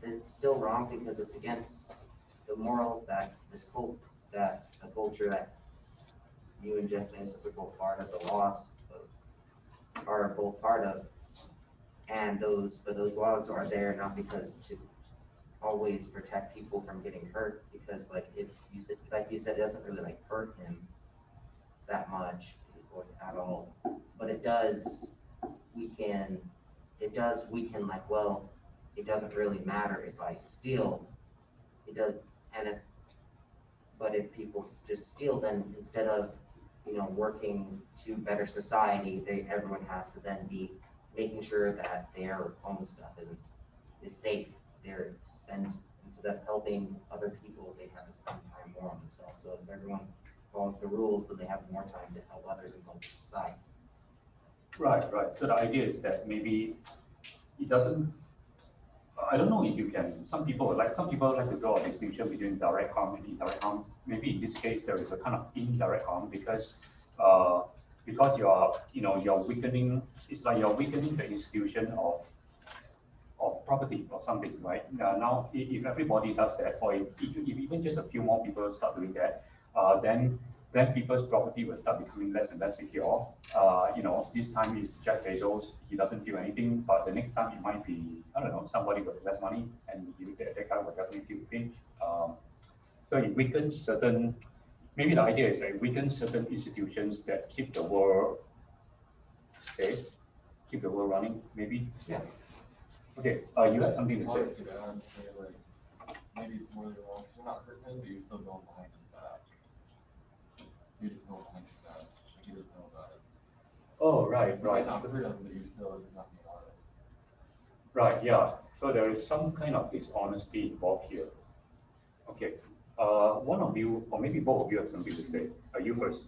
[SPEAKER 9] it's still wrong because it's against the morals that the culture that you and Jeff Bezos are both part of, the laws are both part of, and those laws are there not because to always protect people from getting hurt, because if you said it doesn't really hurt him that much or at all, but it does. We can it does weaken like, well, it doesn't really matter if I steal. It does, and if, but if people just steal, then instead of, working to better society, everyone has to then be making sure that their own stuff is safe. They're spend instead of helping other people, they have to spend time more on themselves. So if everyone follows the rules, then they have more time to help others and help society.
[SPEAKER 2] Right, right. So the idea is that maybe it doesn't. I don't know if you can. Some people like to draw a distinction between direct harm and indirect harm. Maybe in this case there is a kind of indirect harm because you're weakening. It's like you're weakening the institution of property or something, right? Now, if everybody does that, or if even just a few more people start doing that, then people's property will start becoming less and less secure. This time is Jeff Bezos, he doesn't feel anything, but the next time it might be, I don't know, somebody with less money, and that guy will definitely feel the pinch. So it weakens certain, maybe the idea is that it weakens certain institutions that keep the world safe, keep the world running, maybe.
[SPEAKER 9] Yeah.
[SPEAKER 2] Okay, you had something to say.
[SPEAKER 10] Honestly, I would say like maybe it's more than wrong. You're not hurting him, but you're still going behind his back. You're just going behind his back. Like, he doesn't know about it.
[SPEAKER 2] Oh, right,
[SPEAKER 10] You
[SPEAKER 2] right.
[SPEAKER 10] might not hurt him, but you're still not being honest.
[SPEAKER 2] Right, yeah. So there is some kind of dishonesty involved here. Okay. One of you, or maybe both of you have something to say. You first.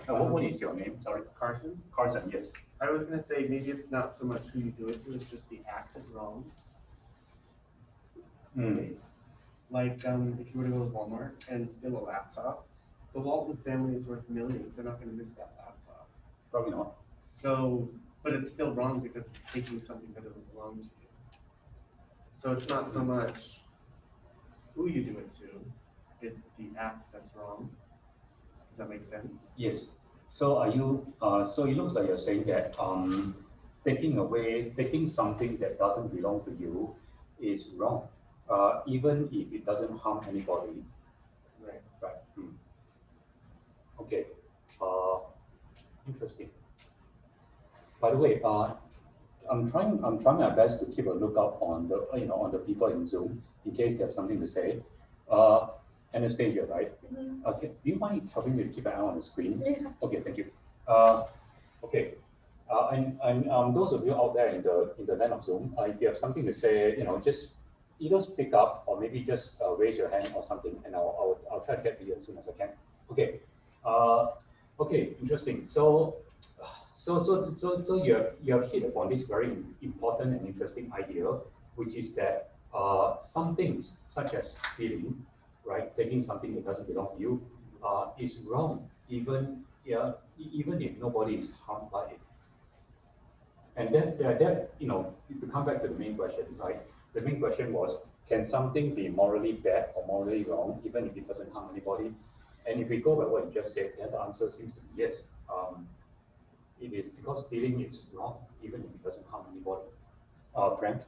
[SPEAKER 2] What is your name? Sorry.
[SPEAKER 5] Carson?
[SPEAKER 2] Carson, yes.
[SPEAKER 5] I was gonna say maybe it's not so much who you do it to, it's just the act is wrong.
[SPEAKER 2] Hmm.
[SPEAKER 5] Like if you were to go to Walmart and steal a laptop, the Walton family is worth millions. They're not gonna miss that laptop.
[SPEAKER 2] Probably not.
[SPEAKER 5] So, but it's still wrong because it's taking something that doesn't belong to you. So it's not so much who you do it to, it's the act that's wrong. Does that make sense?
[SPEAKER 2] Yes. So are you, so it looks like you're saying that taking something that doesn't belong to you is wrong, even if it doesn't harm anybody.
[SPEAKER 5] Right.
[SPEAKER 2] Right. Hmm. Okay. Interesting. By the way, I'm trying my best to keep a lookout on the people in Zoom in case they have something to say. Anastasia, right?
[SPEAKER 4] Mhm.
[SPEAKER 2] Okay. Do you mind helping me to keep an eye on the screen?
[SPEAKER 4] Yeah.
[SPEAKER 2] Okay, thank you. Okay. And those of you out there in the land of Zoom, if you have something to say, just either speak up or maybe just raise your hand or something, and I'll try to get to you as soon as I can. Okay. Okay. Interesting. So you have hit upon this very important and interesting idea, which is that some things such as stealing, right, taking something that doesn't belong to you, is wrong, even if nobody is harmed by it. And then to come back to the main question, right? The main question was, can something be morally bad or morally wrong, even if it doesn't harm anybody? And if we go by what you just said, then the answer seems to be yes. It is because stealing is wrong, even if it doesn't harm anybody. Frank?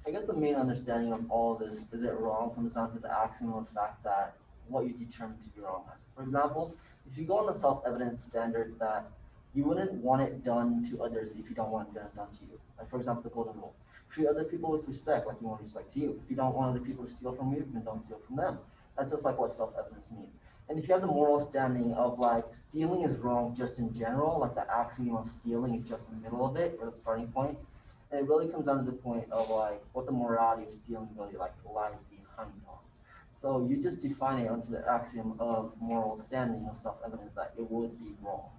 [SPEAKER 11] I guess the main understanding of all of this, is it wrong, comes down to the axiom of fact that what you determine to be wrong has. For example, if you go on the self-evident standard that you wouldn't want it done to others if you don't want it done to you. Like for example, the golden rule. Treat other people with respect like you want respect to you. If you don't want other people to steal from you, then don't steal from them. That's just like what self-evidence means. And if you have the moral standing of like stealing is wrong just in general, like the axiom of stealing is just the middle of it or the starting point, and it really comes down to the point of like what the morality of stealing really like lies behind on. So you just define it onto the axiom of moral standing of self-evidence that it would be wrong.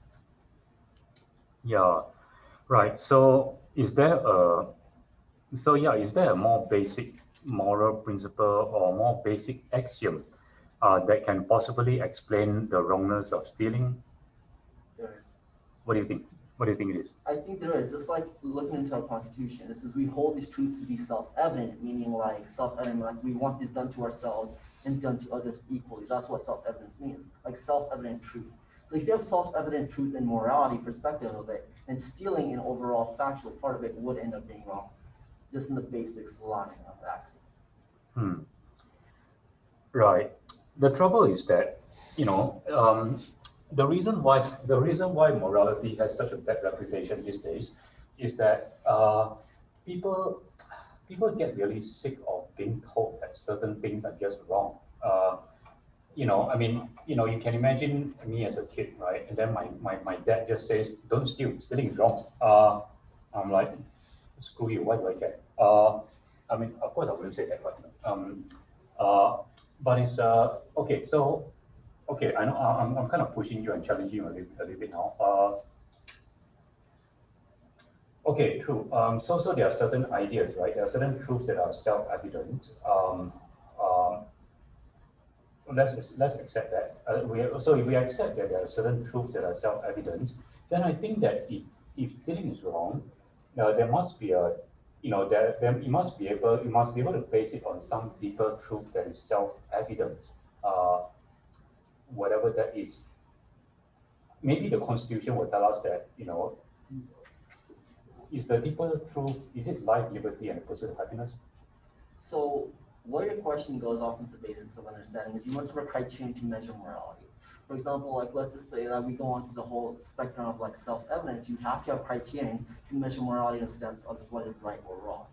[SPEAKER 2] Yeah, right. So is there a more basic moral principle or more basic axiom that can possibly explain the wrongness of stealing?
[SPEAKER 11] There is.
[SPEAKER 2] What do you think? What do you think it is?
[SPEAKER 11] I think there is, just like looking into our constitution. This is we hold these truths to be self-evident, meaning like self-evident, like we want this done to ourselves and done to others equally. That's what self-evidence means, like self-evident truth. So if you have self-evident truth and morality perspective of it, then stealing an overall factual part of it would end up being wrong, just in the basics line of the axiom.
[SPEAKER 2] Right. The trouble is that, the reason why morality has such a bad reputation these days is that people get really sick of being told that certain things are just wrong. I mean, you can imagine me as a kid, right? And then my dad just says, don't steal, stealing is wrong. I'm like, screw you, why do I care? I mean, of course I wouldn't say that, but it's, okay, so, okay, I know I'm kind of pushing you and challenging you a little bit now. Okay, true. So there are certain ideas, right? There are certain truths that are self-evident. Let's accept that. So if we accept that there are certain truths that are self-evident, then I think that if stealing is wrong, there must be a, there you must be able to base it on some deeper truth that is self-evident, uh, whatever that is. Maybe the Constitution will tell us that, is the deeper truth, is it life, liberty, and the pursuit of happiness?
[SPEAKER 11] So what your question goes off into the basics of understanding is you must have a criterion to measure morality. For example, like let's just say that we go on to the whole spectrum of like self-evidence, you have to have criterion to measure morality in the sense of what is right or wrong.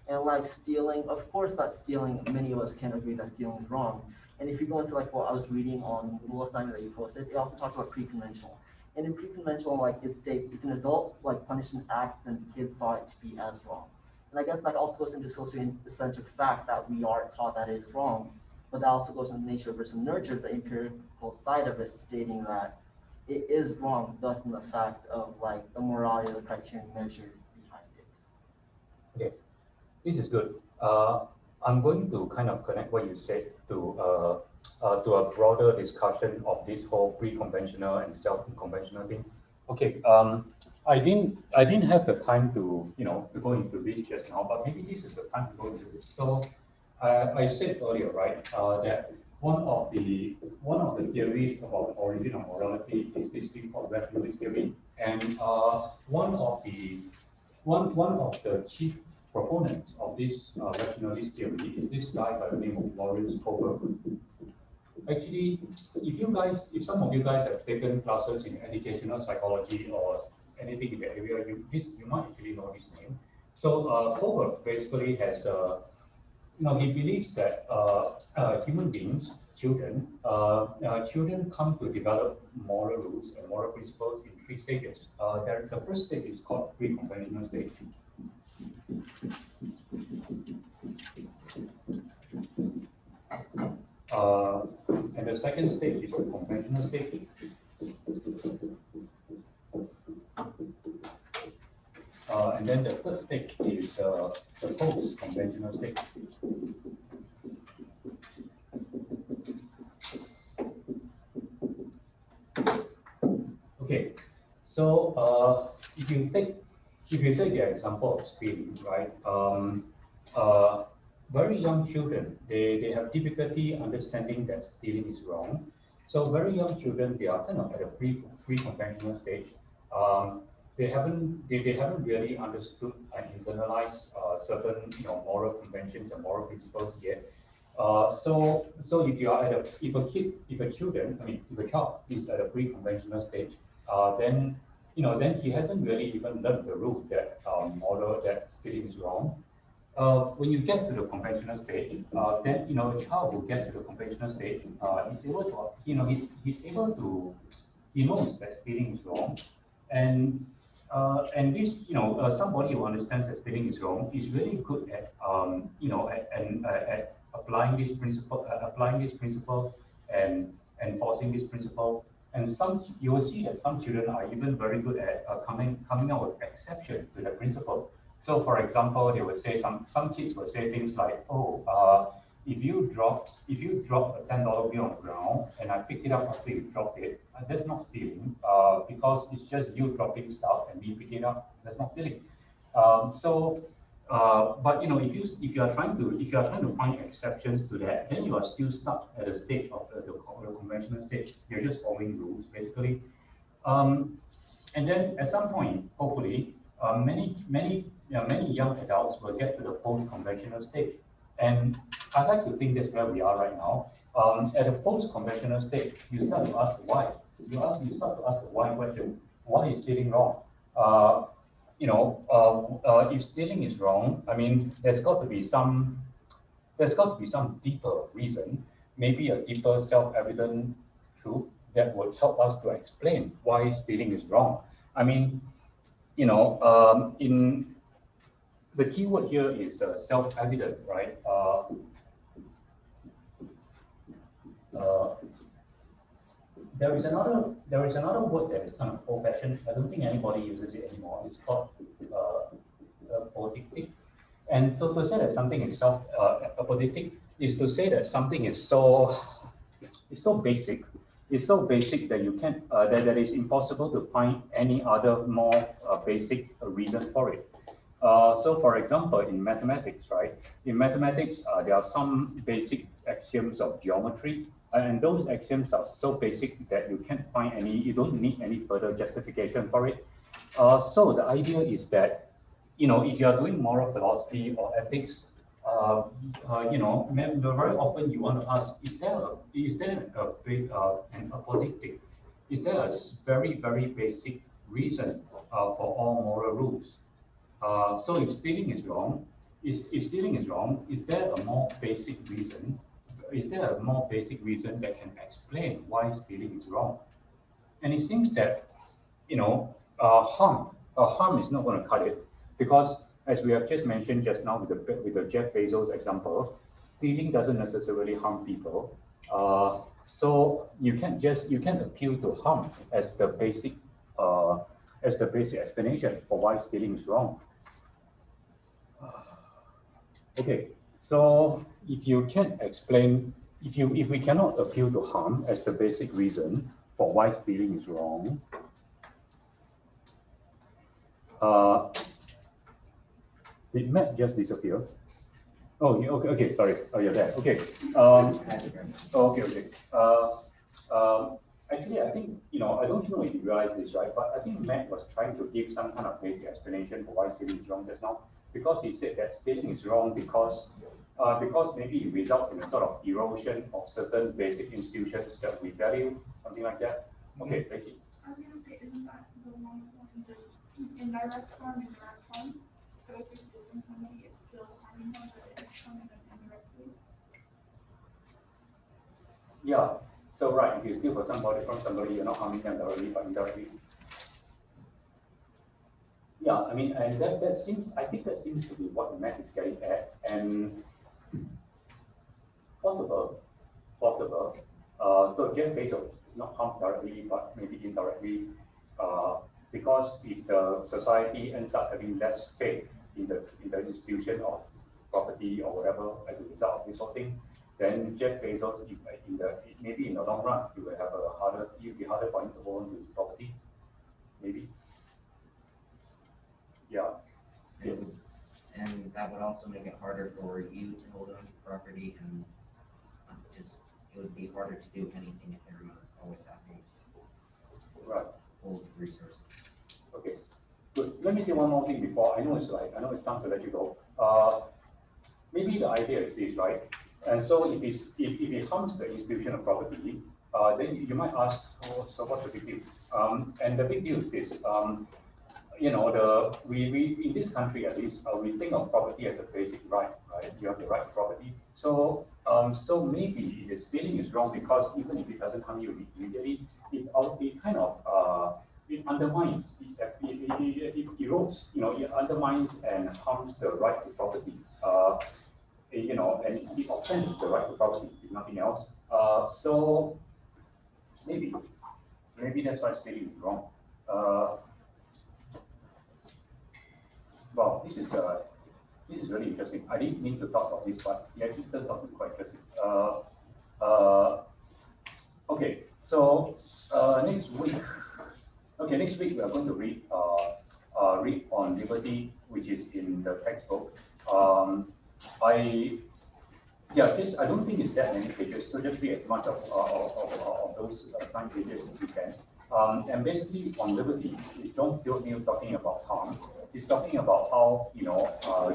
[SPEAKER 11] And like stealing, of course not stealing, many of us can agree that stealing is wrong. And if you go into like what I was reading on the little assignment that you posted, it also talks about pre-conventional. And in pre-conventional, like it states, if an adult like punished an act, then the kids saw it to be as wrong. And I guess that also goes into sociocentric fact that we are taught that is wrong, but that also goes into nature versus nurture, the empirical side of it, stating that it is wrong, thus in the fact of like the morality of the criterion measured behind it.
[SPEAKER 2] Okay, this is good. I'm going to kind of connect what you said to a broader discussion of this whole pre-conventional and self-conventional thing. Okay, I didn't have the time to to go into this just now, but maybe this is the time to go into this. So I said earlier, right, that one of the theories about origin of morality is this thing called rationalist theory, and one of the chief proponents of this rationalist theory is this guy by the name of Lawrence Kober. Actually, if some of you guys have taken classes in educational psychology or anything in the area, you might actually know his name. So Kober basically has, he believes that human beings, children come to develop moral rules and moral principles in 3 stages. The first stage is called pre-conventional stage. And the second stage is the conventional stage. And then the third stage is the post-conventional stage. Okay, so if you take the example of stealing, right? Very young children, they have difficulty understanding that stealing is wrong. So very young children, they are kind of at a pre-conventional stage. They haven't really understood and internalized certain moral conventions and moral principles yet. So if you are at if a child is at a pre-conventional stage, then then he hasn't really even learned the rule that that stealing is wrong. When you get to the conventional stage, then a child who gets to the conventional stage is able to he's able to he knows that stealing is wrong, and this somebody who understands that stealing is wrong is really good at at applying this principle and enforcing this principle. And you will see that some children are even very good at coming out with exceptions to the principle. So, for example, they will say some kids will say things like, "Oh, if you drop a $10 bill on the ground and I picked it up after you dropped it, that's not stealing because it's just you dropping stuff and me picking it up. That's not stealing." But if you are trying to find exceptions to that, then you are still stuck at the stage of the conventional stage. You're just following rules basically, and then at some point, hopefully, many young adults will get to the post-conventional stage. And I like to think that's where we are right now. At the post-conventional stage, you start to ask why. You start to ask the why question. Why is stealing wrong? if stealing is wrong, I mean, there's got to be some deeper reason, maybe a deeper self-evident truth that would help us to explain why stealing is wrong. I mean, in the key word here is self-evident, right? There is another word that is kind of old-fashioned. I don't think anybody uses it anymore. It's called apodictic. And so to say that something is apodictic is to say that something is so basic. It's so basic that you can't that it's impossible to find any other more basic reason for it. So for example, in mathematics, right? In mathematics, there are some basic axioms of geometry, and those axioms are so basic that you don't need any further justification for it. So the idea is that, if you are doing moral philosophy or ethics, very often you want to ask, is there an apodictic? Is there a very, very basic reason for all moral rules? So if stealing is wrong, is there a more basic reason? Is there a more basic reason that can explain why stealing is wrong? And it seems that, harm is not going to cut it, because as we have just mentioned just now with the Jeff Bezos example, stealing doesn't necessarily harm people. So you can't appeal to harm as the basic explanation for why stealing is wrong. Okay, so if we cannot appeal to harm as the basic reason for why stealing is wrong, did Matt just disappear? Oh, okay, sorry. Oh, you're there. Okay. Okay. Actually, I think, I don't know if you realize this, right? But I think Matt was trying to give some kind of basic explanation for why stealing is wrong just now, because he said that stealing is wrong because maybe it results in a sort of erosion of certain basic institutions that we value, something like that. Okay, Becky.
[SPEAKER 8] I was gonna say, isn't that the one with indirect harm, indirect harm? So if you're stealing somebody, it's still harming them, but it's harming them indirectly.
[SPEAKER 2] Yeah. So right, if you steal from somebody, you're not harming them directly, but indirectly. Yeah, I mean, and I think that seems to be what Matt is getting at, and possible. So Jeff Bezos is not harmed directly, but maybe indirectly, because if the society ends up having less faith in the institution of property or whatever as a result of this whole thing, then Jeff Bezos, maybe in the long run, it will be harder for him to hold on to his property, maybe. Yeah.
[SPEAKER 9] And that would also make it harder for you to hold on to property, and it would be harder to do anything if everyone's always happy to hold resources.
[SPEAKER 2] Okay, good. Let me say one more thing before. I know it's time to let you go. Maybe the idea is this, right? And so if it harms the institution of property, then you might ask, so what's the big deal? And the big deal is this. We in this country at least, we think of property as a basic right? You have the right to property. So maybe the stealing is wrong because even if it doesn't harm you immediately, it kind of it undermines, it erodes, it undermines and harms the right to property. And it offends the right to property, if nothing else. So maybe that's why stealing is wrong. Wow, this is really interesting. I didn't mean to talk about this, but it actually turns out to be quite interesting. Okay, so next week we are going to read on liberty, which is in the textbook. I don't think it's that many pages, so just read as much of those assigned pages as you can. And basically on liberty, it's John Stuart Mill talking about harm. He's talking about how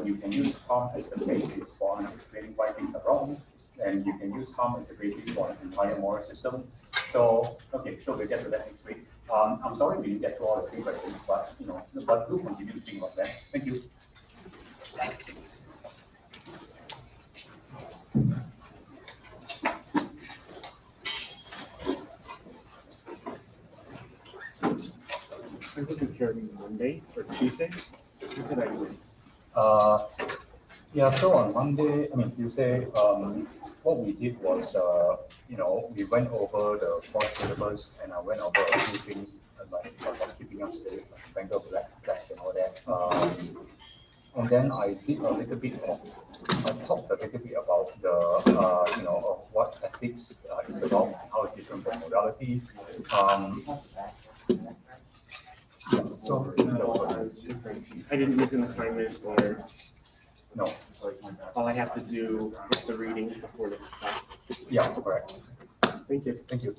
[SPEAKER 2] you can use harm as the basis for explaining why things are wrong, and you can use harm as the basis for an entire moral system. So we'll get to that next week. I'm sorry we didn't get to all the three questions, but but do continue to think about that. Thank you.
[SPEAKER 5] I think it's starting Monday or Tuesday. What did I miss?
[SPEAKER 2] Yeah, so on Monday, Tuesday, what we did was, we went over the course syllabus and I went over a few things like keeping us safe, like Bengal black and all that. And then I did a little bit of, I talked a little bit about the, of what ethics is about, how it's different from morality. So,
[SPEAKER 5] I didn't miss an assignment or
[SPEAKER 2] no,
[SPEAKER 5] all I have to do is the reading before the class.
[SPEAKER 2] yeah, correct.
[SPEAKER 5] Thank you.
[SPEAKER 2] Thank you.